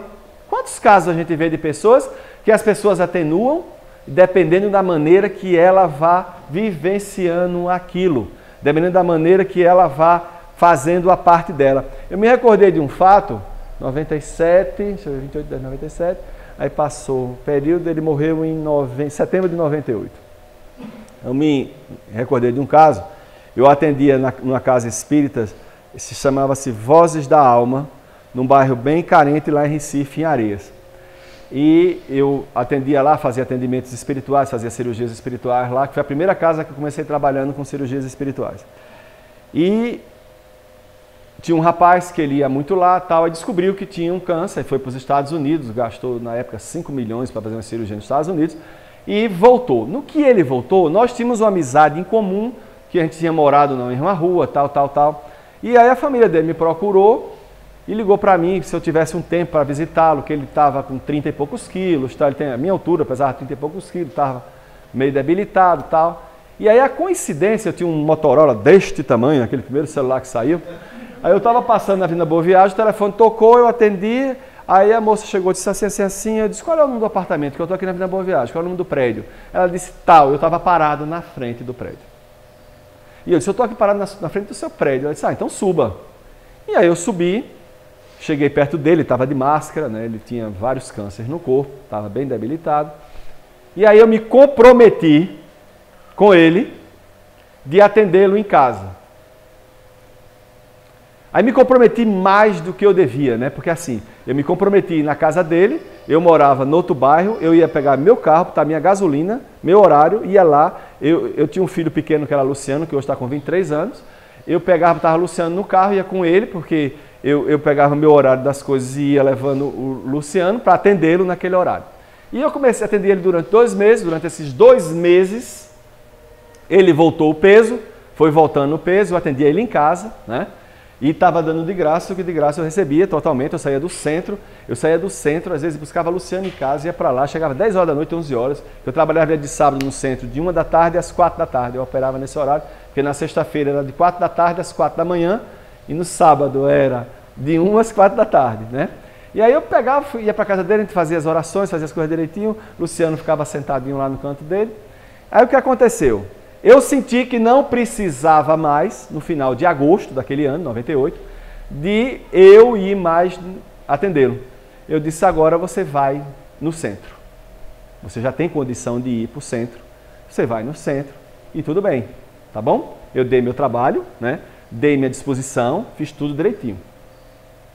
Speaker 1: Quantos casos a gente vê de pessoas que as pessoas atenuam dependendo da maneira que ela vá vivenciando aquilo, dependendo da maneira que ela vá fazendo a parte dela. Eu me recordei de um fato, 97, deixa eu ver, 28 de 97, aí passou o período, ele morreu em setembro de 98. Eu me recordei de um caso, eu atendia numa casa espírita, chamava-se Vozes da Alma, num bairro bem carente lá em Recife, em Areias. E eu atendia lá, fazia atendimentos espirituais, fazia cirurgias espirituais lá, que foi a primeira casa que eu comecei trabalhando com cirurgias espirituais. E tinha um rapaz que ele ia muito lá, tal, e descobriu que tinha um câncer, foi para os Estados Unidos, gastou na época 5 milhões para fazer uma cirurgia nos Estados Unidos, e voltou. No que ele voltou, nós tínhamos uma amizade em comum, que a gente tinha morado na mesma rua, tal. E aí a família dele me procurou e ligou para mim se eu tivesse um tempo para visitá-lo, que ele estava com 30 e poucos quilos, tal. Ele tem a minha altura, apesar de 30 e poucos quilos, estava meio debilitado, tal. E aí a coincidência, eu tinha um Motorola deste tamanho, aquele primeiro celular que saiu. Aí eu estava passando na Avenida Boa Viagem, o telefone tocou, eu atendi, aí a moça chegou e disse assim, eu disse, qual é o nome do apartamento? Que eu estou aqui na Avenida Boa Viagem, qual é o nome do prédio? Ela disse, tal, eu estava parado na frente do prédio. E eu disse, eu estou aqui parado na frente do seu prédio. Ela disse, então suba. E aí eu subi, cheguei perto dele, estava de máscara, né? Ele tinha vários cânceres no corpo, estava bem debilitado. E aí eu me comprometi com ele de atendê-lo em casa. Aí me comprometi mais do que eu devia, né? Porque assim, eu me comprometi na casa dele, eu morava no outro bairro, eu ia pegar meu carro, botar minha gasolina, meu horário, ia lá. Eu tinha um filho pequeno que era Luciano, que hoje está com 23 anos. Eu pegava, botava Luciano no carro, ia com ele, porque eu pegava meu horário das coisas e ia levando o Luciano para atendê-lo naquele horário. E eu comecei a atender ele durante 2 meses. Durante esses 2 meses, ele voltou o peso, foi voltando no peso, eu atendia ele em casa, né? E estava dando de graça, o que de graça eu recebia totalmente. Eu saía do centro, às vezes buscava a Luciana em casa, ia para lá, chegava 10 horas da noite, 11 horas. Eu trabalhava de sábado no centro de 1 da tarde às 4 da tarde. Eu operava nesse horário, porque na sexta-feira era de 4 da tarde às 4 da manhã e no sábado era de 1 às 4 da tarde, né? E aí eu pegava, ia para casa dele, a gente fazia as orações, fazia as coisas direitinho, o Luciano ficava sentadinho lá no canto dele. Aí o que aconteceu? Eu senti que não precisava mais, no final de agosto daquele ano, 98, de eu ir mais atendê-lo. Eu disse, agora você vai no centro. Você já tem condição de ir para o centro, você vai no centro e tudo bem, tá bom? Eu dei meu trabalho, né? Dei minha disposição, fiz tudo direitinho.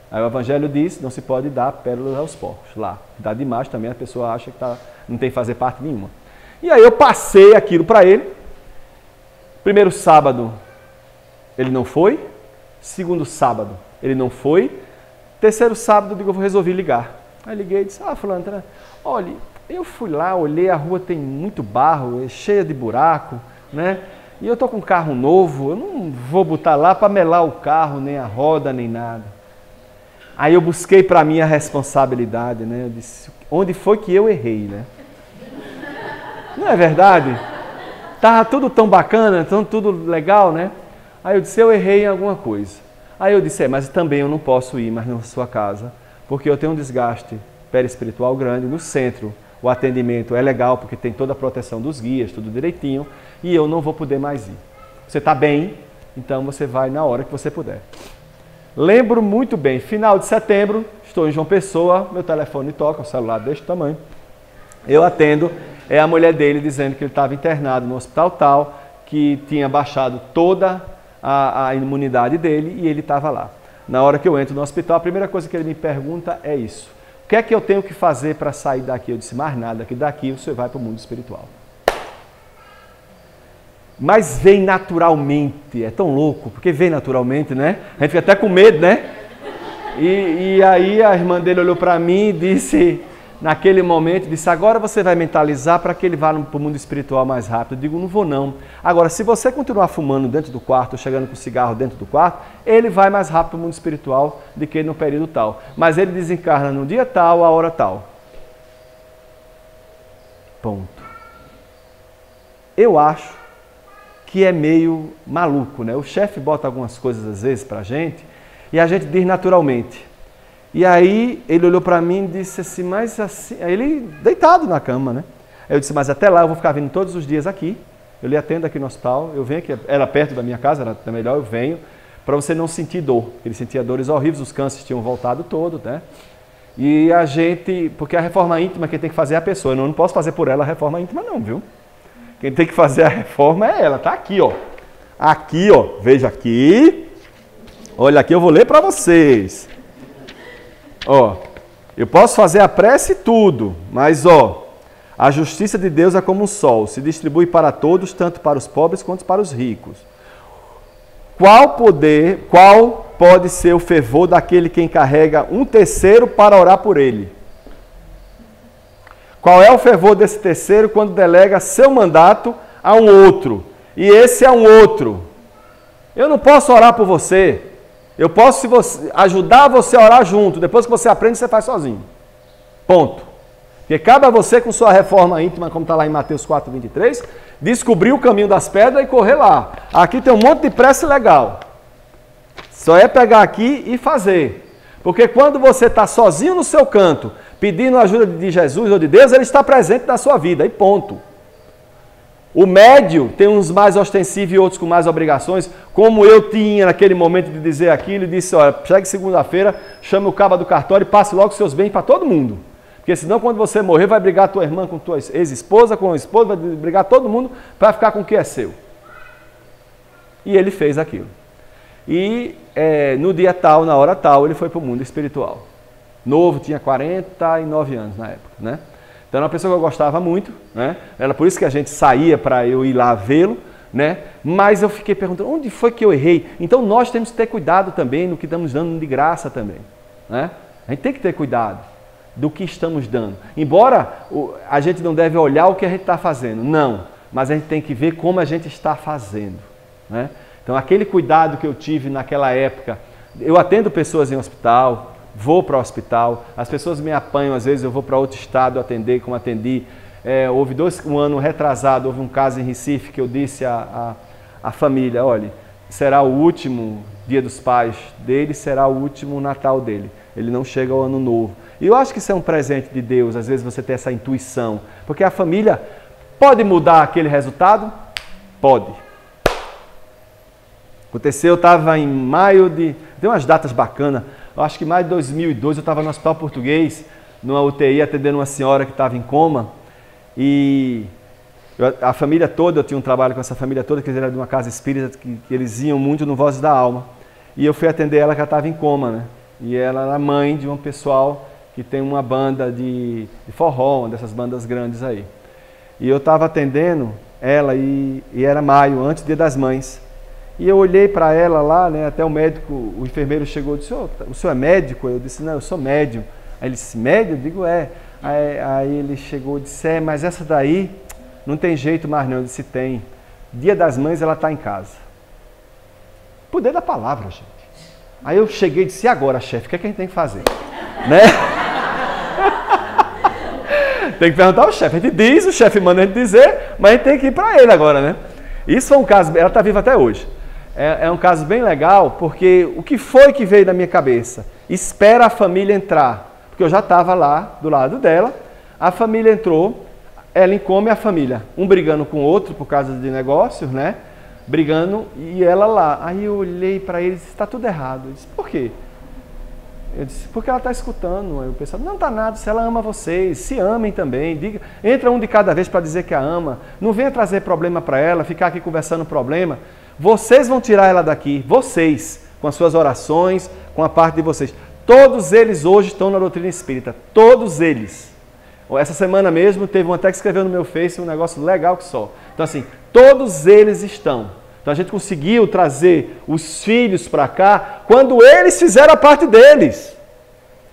Speaker 1: Aí o Evangelho diz, não se pode dar pérolas aos porcos lá. Dá demais também, a pessoa acha que não tem que fazer parte nenhuma. E aí eu passei aquilo para ele. Primeiro sábado, ele não foi. Segundo sábado, ele não foi. Terceiro sábado, eu resolvi ligar. Aí liguei e disse, fulano, olha, eu fui lá, olhei, a rua tem muito barro, é cheia de buraco, né? E eu tô com um carro novo, eu não vou botar lá para melar o carro, nem a roda, nem nada. Aí eu busquei para mim a responsabilidade, né? Eu disse, onde foi que eu errei, né? Não é verdade? Estava tudo tão bacana, tudo legal, né? Aí eu disse, eu errei em alguma coisa. Aí eu disse, mas também eu não posso ir mais na sua casa, porque eu tenho um desgaste perispiritual grande. No centro, o atendimento é legal, porque tem toda a proteção dos guias, tudo direitinho, e eu não vou poder mais ir. Você está bem, então você vai na hora que você puder. Lembro muito bem, final de setembro, estou em João Pessoa, meu telefone toca, o celular deste tamanho. Eu atendo, é a mulher dele dizendo que ele estava internado no hospital tal, que tinha baixado toda a imunidade dele e ele estava lá. Na hora que eu entro no hospital, a primeira coisa que ele me pergunta é isso. O que é que eu tenho que fazer para sair daqui? Eu disse, mais nada, que daqui você vai para o mundo espiritual. Mas vem naturalmente, é tão louco, porque vem naturalmente, né? A gente fica até com medo, né? E aí a irmã dele olhou para mim e disse, naquele momento, disse, agora você vai mentalizar para que ele vá para o mundo espiritual mais rápido. Eu digo, não vou não. Agora, se você continuar fumando dentro do quarto, chegando com cigarro dentro do quarto, ele vai mais rápido para o mundo espiritual do que no período tal. Mas ele desencarna no dia tal, a hora tal. Ponto. Eu acho que é meio maluco, né? O chefe bota algumas coisas às vezes para a gente e a gente diz naturalmente. E aí ele olhou para mim e disse assim, mas assim... Aí ele deitado na cama, né? Aí eu disse, mas até lá eu vou ficar vindo todos os dias aqui. Eu lhe atendo aqui no hospital, eu venho aqui, era perto da minha casa, era até melhor, eu venho, para você não sentir dor. Ele sentia dores horríveis, os cânceres tinham voltado todo, né? E a gente, porque a reforma íntima quem tem que fazer é a pessoa, eu não posso fazer por ela a reforma íntima não, viu? Quem tem que fazer a reforma é ela, tá aqui, ó. Aqui, ó, veja aqui. Olha aqui, eu vou ler para vocês. Ó, eu posso fazer a prece e tudo, mas ó, a justiça de Deus é como um sol, se distribui para todos, tanto para os pobres quanto para os ricos. Qual pode ser o fervor daquele que encarrega um terceiro para orar por ele? Qual é o fervor desse terceiro quando delega seu mandato a um outro? E esse é um outro. Eu não posso orar por você. Eu posso ajudar você a orar junto. Depois que você aprende, você faz sozinho. Ponto. Porque cabe a você, com sua reforma íntima, como está lá em Mateus 4:23, descobrir o caminho das pedras e correr lá. Aqui tem um monte de prece legal. Só é pegar aqui e fazer. Porque quando você está sozinho no seu canto, pedindo a ajuda de Jesus ou de Deus, ele está presente na sua vida. E ponto. O médio tem uns mais ostensivos e outros com mais obrigações, como eu tinha naquele momento de dizer aquilo, e disse, olha, chegue segunda-feira, chame o cabo do cartório e passe logo seus bens para todo mundo. Porque senão quando você morrer, vai brigar tua irmã com tua ex-esposa, com a esposa, vai brigar todo mundo para ficar com o que é seu. E ele fez aquilo. E no dia tal, na hora tal, ele foi para o mundo espiritual. Novo, tinha 49 anos na época, né? Então era uma pessoa que eu gostava muito, né? Era por isso que a gente saía para eu ir lá vê-lo, né? Mas eu fiquei perguntando, onde foi que eu errei? Então nós temos que ter cuidado também no que estamos dando de graça também, né? A gente tem que ter cuidado do que estamos dando. Embora a gente não deve olhar o que a gente está fazendo, não. Mas a gente tem que ver como a gente está fazendo. né? Então, aquele cuidado que eu tive naquela época, eu atendo pessoas em hospital, vou para o hospital, as pessoas me apanham, às vezes eu vou para outro estado atender, como atendi. Houve um ano retrasado, houve um caso em Recife que eu disse à família, olha, será o último Dia dos Pais dele, será o último Natal dele. Ele não chega ao Ano Novo. E eu acho que isso é um presente de Deus, às vezes você ter essa intuição. Porque a família pode mudar aquele resultado? Pode. Aconteceu, eu estava em maio de... Tem umas datas bacanas. Eu acho que em maio de 2002 eu estava no Hospital Português, numa UTI, atendendo uma senhora que estava em coma. E a família toda, eu tinha um trabalho com essa família toda, que era de uma casa espírita, que eles iam muito no Vozes da Alma. E eu fui atender ela, que ela estava em coma, né? E ela era mãe de um pessoal que tem uma banda de forró, uma dessas bandas grandes aí. E eu estava atendendo ela e era maio, antes do Dia das Mães. E eu olhei para ela lá, né? Até o médico, o enfermeiro chegou e disse, o senhor é médico? Eu disse, não, eu sou médium. Aí ele disse, médium? Eu digo, é. Aí ele chegou e disse, mas essa daí não tem jeito mais não. Eu disse, tem. Dia das Mães ela está em casa. Poder da palavra, gente. Aí eu cheguei e disse, e agora, chefe, o que é que a gente tem que fazer? Né? Tem que perguntar ao chefe. A gente diz, o chefe manda a gente dizer, mas a gente tem que ir para ele agora, né? Isso foi um caso, ela está viva até hoje. É um caso bem legal, porque o que foi que veio da minha cabeça? Espera a família entrar. Porque eu já estava lá, do lado dela, a família entrou, ela em coma e a família. Um brigando com o outro por causa de negócios, né? Brigando e ela lá. Aí eu olhei para ele e disse, está tudo errado. Eu disse, por quê? Eu disse, porque ela está escutando. Aí o pessoal, não está nada, se ela ama vocês, se amem também. Diga, entra um de cada vez para dizer que a ama. Não venha trazer problema para ela, ficar aqui conversando problema. Vocês vão tirar ela daqui, vocês, com as suas orações, com a parte de vocês. Todos eles hoje estão na doutrina espírita, todos eles. Essa semana mesmo teve um até que escreveu no meu Face um negócio legal que só. Então assim, todos eles estão. Então a gente conseguiu trazer os filhos para cá quando eles fizeram a parte deles.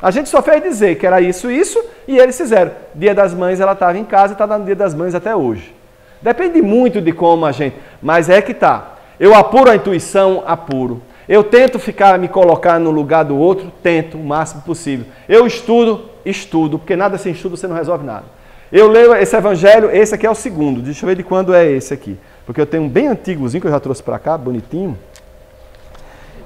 Speaker 1: A gente só fez dizer que era isso, e eles fizeram. Dia das Mães ela estava em casa e está dando Dia das Mães até hoje. Depende muito de como a gente, mas é que tá. Eu apuro a intuição, apuro. Eu tento me colocar no lugar do outro, tento o máximo possível. Eu estudo, porque nada sem estudo você não resolve nada. Eu leio esse evangelho, esse aqui é o segundo, deixa eu ver de quando é esse aqui. Porque eu tenho um bem antigozinho que eu já trouxe para cá, bonitinho.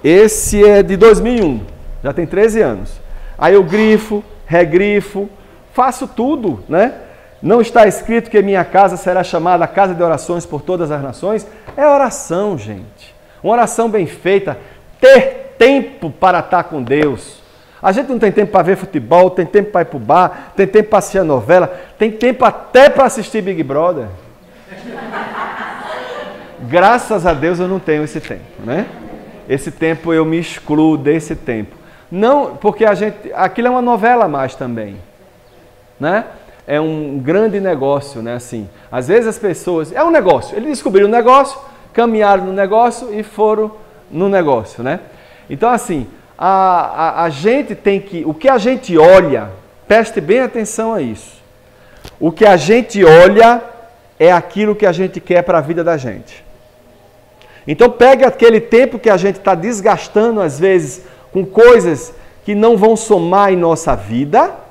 Speaker 1: Esse é de 2001, já tem 13 anos. Aí eu grifo, regrifo, faço tudo, né? Não está escrito que minha casa será chamada casa de orações por todas as nações? É oração, gente. Uma oração bem feita. Ter tempo para estar com Deus. A gente não tem tempo para ver futebol, tem tempo para ir para o bar, tem tempo para assistir a novela, tem tempo até para assistir Big Brother. Graças a Deus eu não tenho esse tempo, né? Esse tempo eu me excluo desse tempo. Não, porque aquilo é uma novela a mais também, né? É um grande negócio, né? Assim, às vezes as pessoas... É um negócio. Eles descobriram um negócio, caminharam no negócio e foram no negócio, né? Então, assim, a gente tem que... O que a gente olha, preste bem atenção a isso. O que a gente olha é aquilo que a gente quer para a vida da gente. Então, pegue aquele tempo que a gente está desgastando, às vezes, com coisas que não vão somar em nossa vida...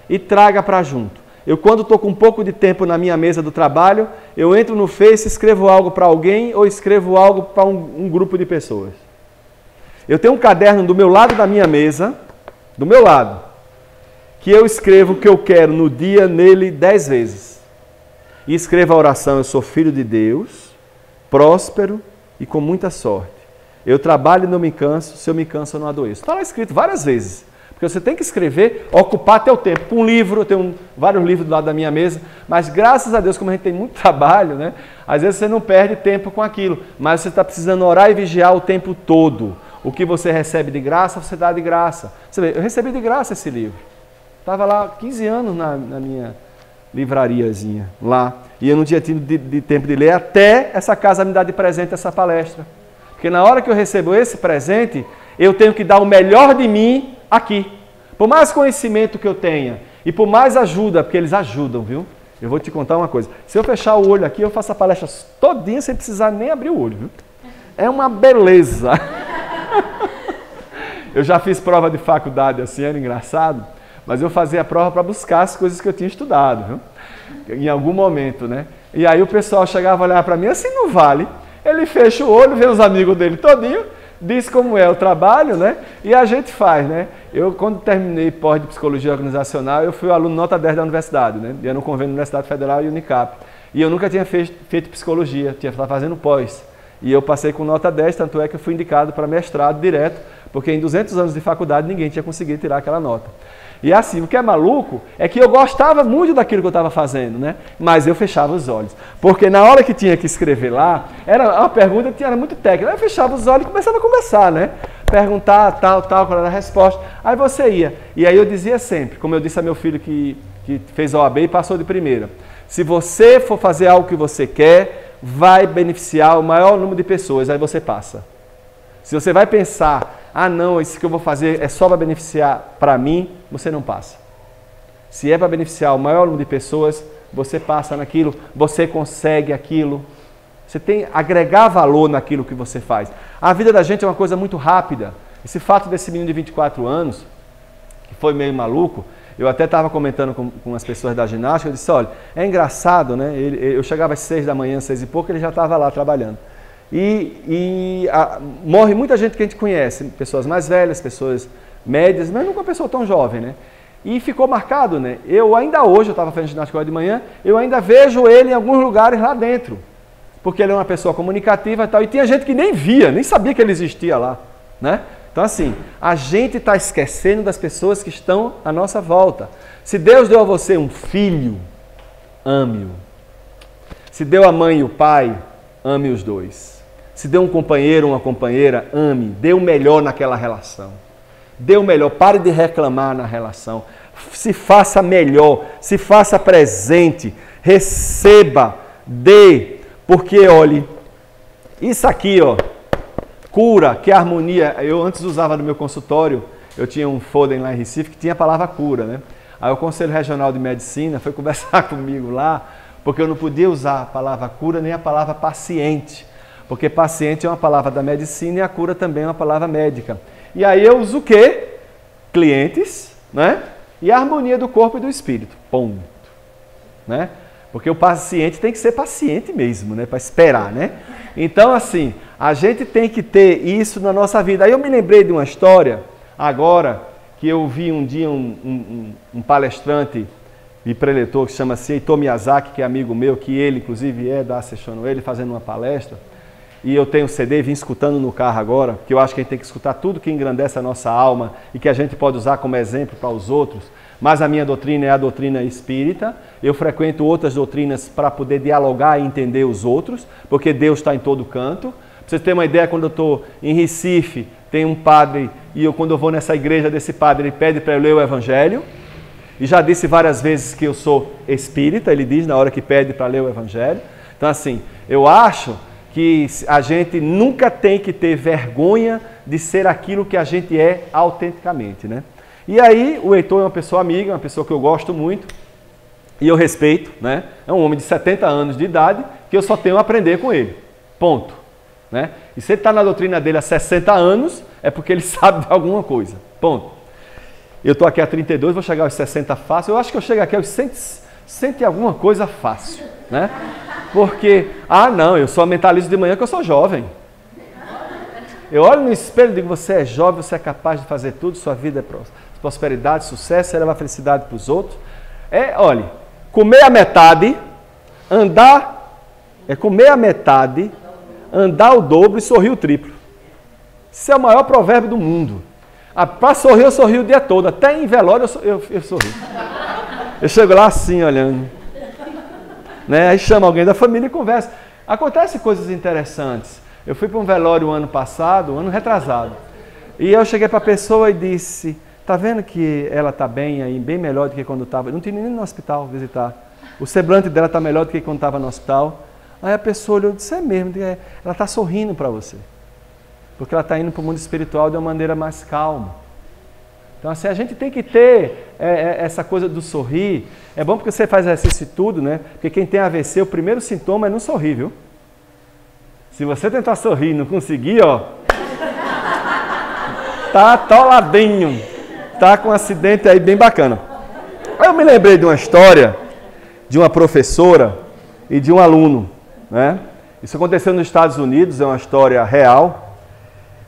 Speaker 1: e traga para junto. Eu, quando estou com um pouco de tempo na minha mesa do trabalho, eu entro no Face, escrevo algo para alguém ou escrevo algo para um grupo de pessoas. Eu tenho um caderno do meu lado da minha mesa, do meu lado, que eu escrevo o que eu quero no dia nele 10 vezes. E escrevo a oração, eu sou filho de Deus, próspero e com muita sorte. Eu trabalho e não me canso, se eu me canso eu não adoeço. Está lá escrito várias vezes. Porque você tem que escrever, ocupar teu tempo. Um livro, eu tenho vários livros do lado da minha mesa, mas graças a Deus, como a gente tem muito trabalho, né? Às vezes você não perde tempo com aquilo, mas você está precisando orar e vigiar o tempo todo. O que você recebe de graça, você dá de graça. Você vê, eu recebi de graça esse livro. Estava lá 15 anos na minha livrariazinha, lá. E eu não tinha tido de tempo de ler, até essa casa me dar de presente essa palestra. Porque na hora que eu recebo esse presente, eu tenho que dar o melhor de mim aqui. Por mais conhecimento que eu tenha e por mais ajuda, porque eles ajudam, viu? Eu vou te contar uma coisa. Se eu fechar o olho aqui, eu faço a palestra todinha sem precisar nem abrir o olho, viu? é uma beleza. Eu já fiz prova de faculdade assim, era engraçado, mas eu fazia a prova para buscar as coisas que eu tinha estudado, viu? Em algum momento, né? E aí o pessoal chegava a olhar para mim, assim não vale. Ele fecha o olho, vê os amigos dele todinho, diz como é o trabalho, né? E a gente faz, né? Eu, quando terminei pós de Psicologia Organizacional, eu fui aluno nota 10 da universidade, né? Eu no convênio da Universidade Federal e Unicap. E eu nunca tinha feito Psicologia, tinha estado fazendo pós. E eu passei com nota 10, tanto é que eu fui indicado para mestrado direto, porque em 200 anos de faculdade ninguém tinha conseguido tirar aquela nota. E assim, o que é maluco é que eu gostava muito daquilo que eu estava fazendo, né? Mas eu fechava os olhos. Porque na hora que tinha que escrever lá, era uma pergunta que era muito técnica. Eu fechava os olhos e começava a conversar, né? Perguntar, tal, qual era a resposta. Aí você ia. E aí eu dizia sempre, como eu disse a meu filho que fez a OAB e passou de primeira. Se você for fazer algo que você quer, vai beneficiar o maior número de pessoas, aí você passa. Se você vai pensar, ah não, isso que eu vou fazer é só para beneficiar para mim, você não passa. Se é para beneficiar o maior número de pessoas, você passa naquilo, você consegue aquilo. Você tem que agregar valor naquilo que você faz. A vida da gente é uma coisa muito rápida. Esse fato desse menino de 24 anos, que foi meio maluco, eu até estava comentando com as pessoas da ginástica, eu disse, olha, é engraçado, né? Eu chegava às 6 da manhã, 6 e pouco, ele já estava lá trabalhando. Morre muita gente que a gente conhece, pessoas mais velhas, pessoas médias, mas nunca uma pessoa tão jovem, né? E ficou marcado, né? Eu ainda hoje, eu estava fazendo ginástica de manhã, eu ainda vejo ele em alguns lugares lá dentro, porque ele é uma pessoa comunicativa e tal, e tinha gente que nem via, nem sabia que ele existia lá, né? Então assim, a gente está esquecendo das pessoas que estão à nossa volta. Se Deus deu a você um filho, ame-o. Se deu a mãe e o pai, ame os dois. Se deu um companheiro ou uma companheira, ame. Dê o melhor naquela relação. Dê o melhor. Pare de reclamar na relação. Se faça melhor. Se faça presente. Receba. Dê. Porque, olhe, isso aqui, ó, cura, que é harmonia. Eu antes usava no meu consultório, eu tinha um Foden lá em Recife que tinha a palavra cura, né? Aí o Conselho Regional de Medicina foi conversar comigo lá, porque eu não podia usar a palavra cura nem a palavra paciente, porque paciente é uma palavra da medicina e a cura também é uma palavra médica. E aí eu uso o quê? Clientes, né? E a harmonia do corpo e do espírito, ponto. Né? Porque o paciente tem que ser paciente mesmo, né? Para esperar, né? Então, assim, a gente tem que ter isso na nossa vida. Aí eu me lembrei de uma história, agora, que eu vi um dia um palestrante e preletor que chama-se Heitor Miyazaki, que é amigo meu, que ele, inclusive, é da Sessiono, ele fazendo uma palestra. E eu tenho o CD, vim escutando no carro agora, porque eu acho que a gente tem que escutar tudo que engrandece a nossa alma e que a gente pode usar como exemplo para os outros. Mas a minha doutrina é a doutrina espírita. Eu frequento outras doutrinas para poder dialogar e entender os outros, porque Deus está em todo canto. Para vocês terem uma ideia, quando eu estou em Recife, tem um padre, e quando eu vou nessa igreja desse padre, ele pede para eu ler o Evangelho. E já disse várias vezes que eu sou espírita, ele diz na hora que pede para ler o Evangelho. Então assim, eu acho que a gente nunca tem que ter vergonha de ser aquilo que a gente é autenticamente, né? E aí, o Heitor é uma pessoa amiga, uma pessoa que eu gosto muito e eu respeito, né? É um homem de 70 anos de idade que eu só tenho a aprender com ele, ponto. Né? E se ele está na doutrina dele há 60 anos, é porque ele sabe de alguma coisa, ponto. Eu estou aqui há 32, vou chegar aos 60 fácil, eu acho que eu chego aqui aos 100 e alguma coisa fácil, né? Porque, não, eu só mentalizo de manhã que eu sou jovem. Eu olho no espelho e digo, você é jovem, você é capaz de fazer tudo, sua vida é prosperidade, sucesso, você leva felicidade para os outros. Olhe, comer a metade, comer a metade, andar o dobro e sorrir o triplo. Isso é o maior provérbio do mundo. Para sorrir, eu sorri o dia todo, até em velório eu sorri. Eu chego lá assim, olhando. Né? Aí chama alguém da família e conversa. Acontecem coisas interessantes. Eu fui para um velório ano passado, ano retrasado, e eu cheguei para a pessoa e disse, tá vendo que ela está bem aí, bem melhor do que quando estava, não tinha nem no hospital visitar, o semblante dela está melhor do que quando estava no hospital. Aí a pessoa olhou e disse, é mesmo, ela está sorrindo para você, porque ela está indo para o mundo espiritual de uma maneira mais calma. Então assim, a gente tem que ter essa coisa do sorrir. É bom porque você faz exercício e tudo, né? Porque quem tem AVC, o primeiro sintoma é não sorrir, viu? Se você tentar sorrir e não conseguir, ó, tá atoladinho, tá com um acidente aí bem bacana. Eu me lembrei de uma história de uma professora e de um aluno, né? Isso aconteceu nos Estados Unidos, é uma história real.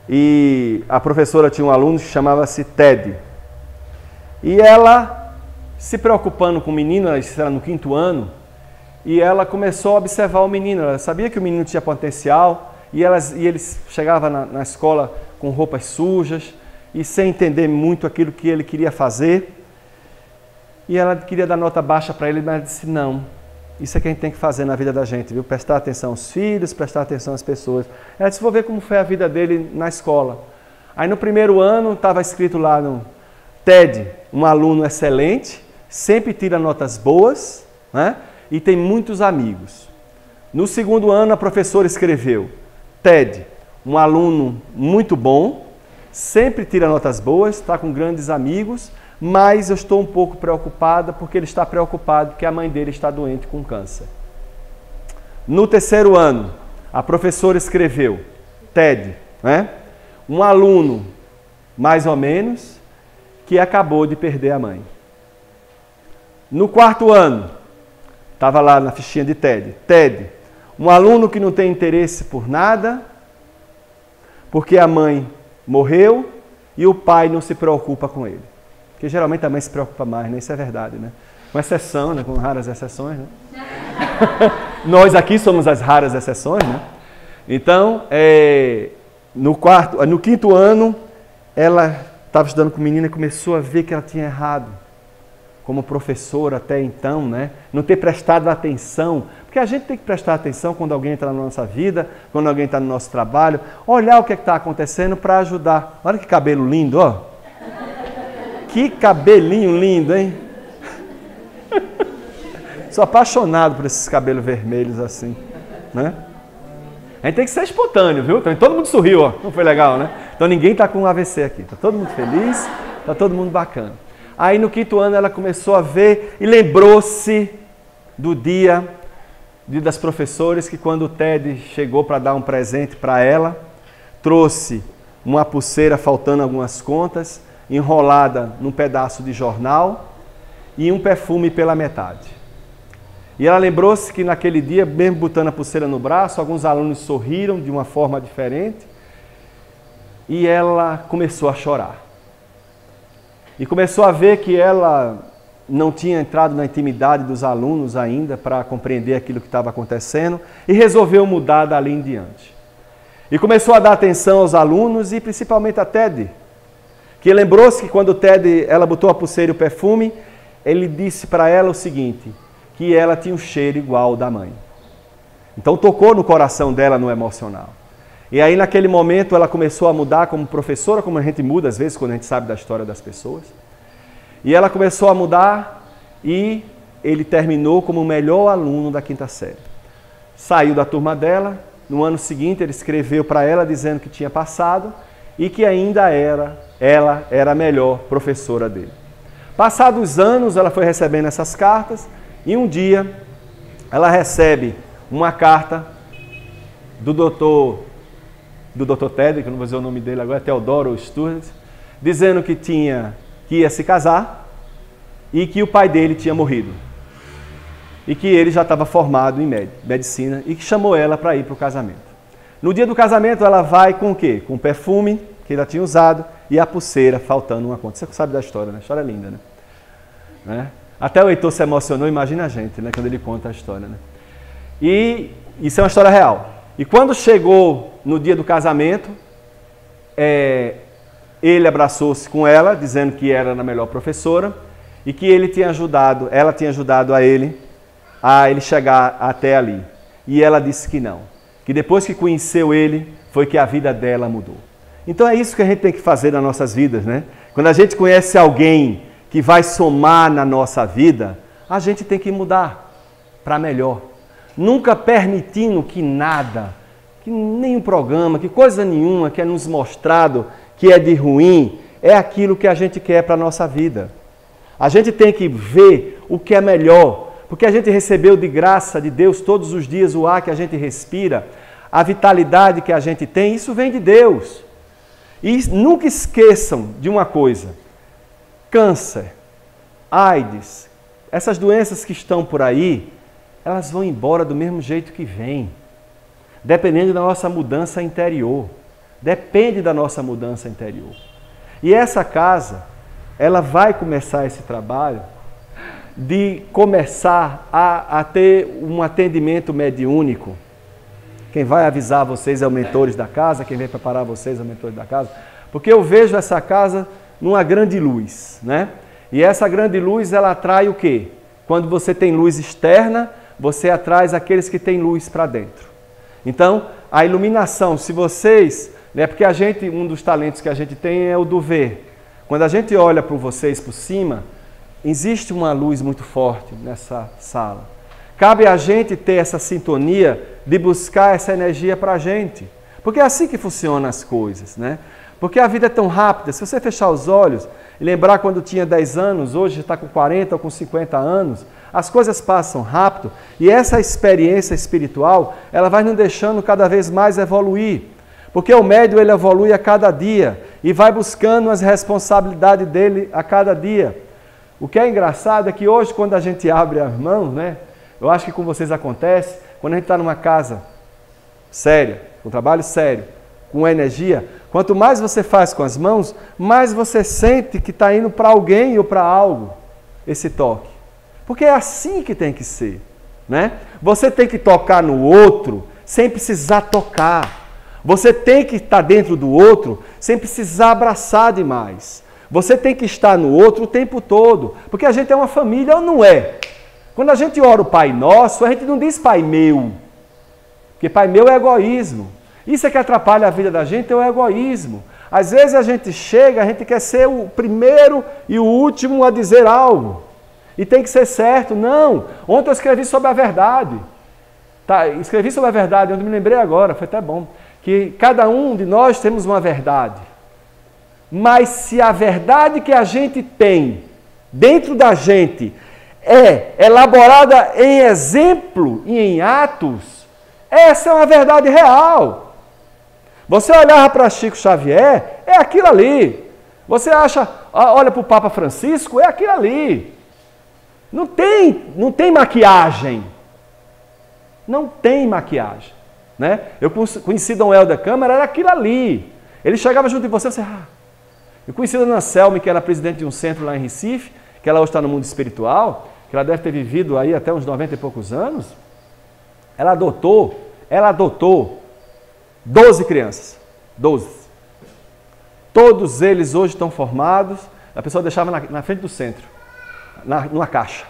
Speaker 1: E a professora tinha um aluno que chamava-se Ted. E ela, se preocupando com o menino, ela era no 5º ano, e ela começou a observar o menino. Ela sabia que o menino tinha potencial, e ele chegava na escola com roupas sujas, e sem entender muito aquilo que ele queria fazer. E ela queria dar nota baixa para ele, mas ela disse, não, isso é que a gente tem que fazer na vida da gente, viu? Prestar atenção aos filhos, prestar atenção às pessoas. Ela disse, vou ver como foi a vida dele na escola. Aí no 1º ano estava escrito lá no Ted, um aluno excelente, sempre tira notas boas, né? E tem muitos amigos. No 2º ano a professora escreveu, Ted, um aluno muito bom, sempre tira notas boas, está com grandes amigos, mas eu estou um pouco preocupada porque ele está preocupado que a mãe dele está doente com câncer. No 3º ano, a professora escreveu, Ted, né? Um aluno, mais ou menos, que acabou de perder a mãe. No 4º ano, estava lá na fichinha de Ted, Ted, um aluno que não tem interesse por nada, porque a mãe morreu e o pai não se preocupa com ele. Porque geralmente a mãe se preocupa mais, né? Isso é verdade, né? Com exceção, né? Com raras exceções, né? Nós aqui somos as raras exceções, né? Então, no 5º ano, ela estava estudando com menina e começou a ver que ela tinha errado. Como professora até então, né? Não ter prestado atenção. Porque a gente tem que prestar atenção quando alguém entra na nossa vida, quando alguém está no nosso trabalho. Olhar o que está acontecendo para ajudar. Olha que cabelo lindo, ó. Que cabelinho lindo, hein? Sou apaixonado por esses cabelos vermelhos assim, né? A gente tem que ser espontâneo, viu? Então, todo mundo sorriu, ó. Não foi legal, né? Então ninguém está com um AVC aqui. Está todo mundo feliz, está todo mundo bacana. Aí no 5º ano ela começou a ver e lembrou-se do dia das professoras que quando o Ted chegou para dar um presente para ela, trouxe uma pulseira faltando algumas contas, enrolada num pedaço de jornal e um perfume pela metade. E ela lembrou-se que naquele dia, mesmo botando a pulseira no braço, alguns alunos sorriram de uma forma diferente e ela começou a chorar. E começou a ver que ela não tinha entrado na intimidade dos alunos ainda para compreender aquilo que estava acontecendo e resolveu mudar dali em diante. E começou a dar atenção aos alunos e principalmente a Ted, que lembrou-se que quando ela botou a pulseira e o perfume, ele disse para ela o seguinte, que ela tinha um cheiro igual ao da mãe. Então tocou no coração dela, no emocional. E aí naquele momento ela começou a mudar como professora, como a gente muda às vezes quando a gente sabe da história das pessoas. E ela começou a mudar e ele terminou como o melhor aluno da 5ª série. Saiu da turma dela, no ano seguinte ele escreveu para ela dizendo que tinha passado e que ainda ela era a melhor professora dele. Passados anos, ela foi recebendo essas cartas e um dia ela recebe uma carta do doutor Ted, que eu não vou dizer o nome dele agora, Theodore Sturges, dizendo que ia se casar e que o pai dele tinha morrido. E que ele já estava formado em medicina e que chamou ela para ir para o casamento. No dia do casamento ela vai com o quê? Com o perfume que ela tinha usado e a pulseira faltando uma conta. Você sabe da história, né? A história é linda, né? Até o Heitor se emocionou, imagina a gente, né? Quando ele conta a história, né? E isso é uma história real. E quando chegou no dia do casamento, ele abraçou-se com ela, dizendo que era a melhor professora e que ela tinha ajudado a ele chegar até ali. E ela disse que não, que depois que conheceu ele, foi que a vida dela mudou. Então é isso que a gente tem que fazer nas nossas vidas, né? Quando a gente conhece alguém que vai somar na nossa vida, a gente tem que mudar para melhor. Nunca permitindo que nada, que nenhum programa, que coisa nenhuma que é nos mostrado que é de ruim, é aquilo que a gente quer para a nossa vida. A gente tem que ver o que é melhor, porque a gente recebeu de graça de Deus todos os dias o ar que a gente respira. a vitalidade que a gente tem, isso vem de Deus. E nunca esqueçam de uma coisa: câncer, AIDS, essas doenças que estão por aí, elas vão embora do mesmo jeito que vêm, dependendo da nossa mudança interior. Depende da nossa mudança interior. E essa casa, ela vai começar esse trabalho de começar a ter um atendimento mediúnico. Quem vai avisar vocês é o mentores da casa, quem vai preparar vocês é o mentores da casa, porque eu vejo essa casa numa grande luz, né? E essa grande luz, ela atrai o quê? Quando você tem luz externa, você atrai aqueles que têm luz para dentro. Então, a iluminação, se vocês... Porque um dos talentos que a gente tem é o do ver. Quando a gente olha para vocês por cima, existe uma luz muito forte nessa sala. Cabe a gente ter essa sintonia de buscar essa energia para a gente. Porque é assim que funcionam as coisas, né? Porque a vida é tão rápida. Se você fechar os olhos e lembrar quando tinha 10 anos, hoje está com 40 ou com 50 anos, as coisas passam rápido e essa experiência espiritual, ela vai nos deixando cada vez mais evoluir. Porque o médium, ele evolui a cada dia e vai buscando as responsabilidades dele a cada dia. O que é engraçado é que hoje, quando a gente abre as mãos, né? Eu acho que com vocês acontece, quando a gente está numa casa séria, com trabalho sério, com energia, quanto mais você faz com as mãos, mais você sente que está indo para alguém ou para algo, esse toque. Porque é assim que tem que ser, né? Você tem que tocar no outro sem precisar tocar. Você tem que estar dentro do outro sem precisar abraçar demais. Você tem que estar no outro o tempo todo, porque a gente é uma família ou não é? Quando a gente ora o Pai Nosso, a gente não diz Pai Meu, porque Pai Meu é egoísmo. Isso é que atrapalha a vida da gente, é o egoísmo. Às vezes a gente chega, a gente quer ser o primeiro e o último a dizer algo. E tem que ser certo. Não, ontem eu escrevi sobre a verdade. Escrevi sobre a verdade, eu me lembrei agora, foi até bom. Que cada um de nós temos uma verdade. Mas se a verdade que a gente tem dentro da gente é elaborada em exemplo e em atos, essa é uma verdade real. Você olhar para Chico Xavier, é aquilo ali. Você olha para o Papa Francisco, é aquilo ali. Não tem maquiagem. Não tem maquiagem. Né? Eu conheci Dom Helder Câmara, era aquilo ali. Ele chegava junto de você, Eu conheci a Dona Selme, que era presidente de um centro lá em Recife, que ela hoje está no mundo espiritual, que ela deve ter vivido aí até uns 90 e poucos anos. Ela adotou 12 crianças. 12. Todos eles hoje estão formados. A pessoa deixava na frente do centro, numa caixa.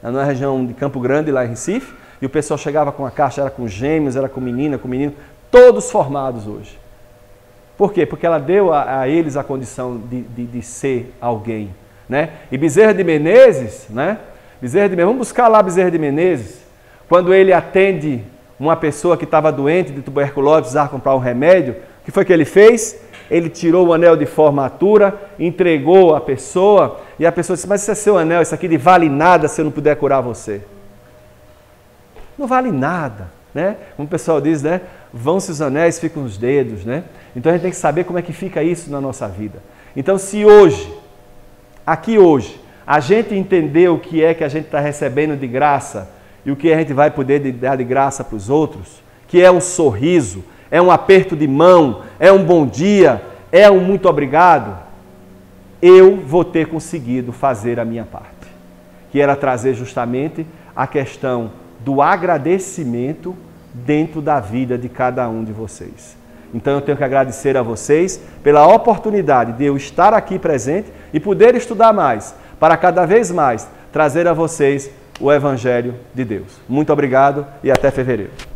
Speaker 1: Na região de Campo Grande, lá em Recife. E o pessoal chegava com a caixa, era com gêmeos, era com menina, com menino, todos formados hoje. Por quê? Porque ela deu a eles a condição de ser alguém, né? E Bezerra de Menezes, né? Vamos buscar lá Bezerra de Menezes, quando ele atende uma pessoa que estava doente de tuberculose, precisava comprar um remédio, o que foi que ele fez? Ele tirou o anel de formatura, entregou a pessoa, e a pessoa disse, mas esse é seu anel, isso aqui não vale nada se eu não puder curar você. Não vale nada, né? Como o pessoal diz, né? Vão-se os anéis, ficam os dedos, né? Então a gente tem que saber como é que fica isso na nossa vida. Então se hoje, aqui hoje, a gente entender o que é que a gente está recebendo de graça e o que a gente vai poder dar de graça para os outros, que é um sorriso, é um aperto de mão, é um bom dia, é um muito obrigado, eu vou ter conseguido fazer a minha parte, que era trazer justamente a questão do agradecimento dentro da vida de cada um de vocês. Então eu tenho que agradecer a vocês pela oportunidade de eu estar aqui presente e poder estudar mais, para cada vez mais trazer a vocês o Evangelho de Deus. Muito obrigado e até fevereiro.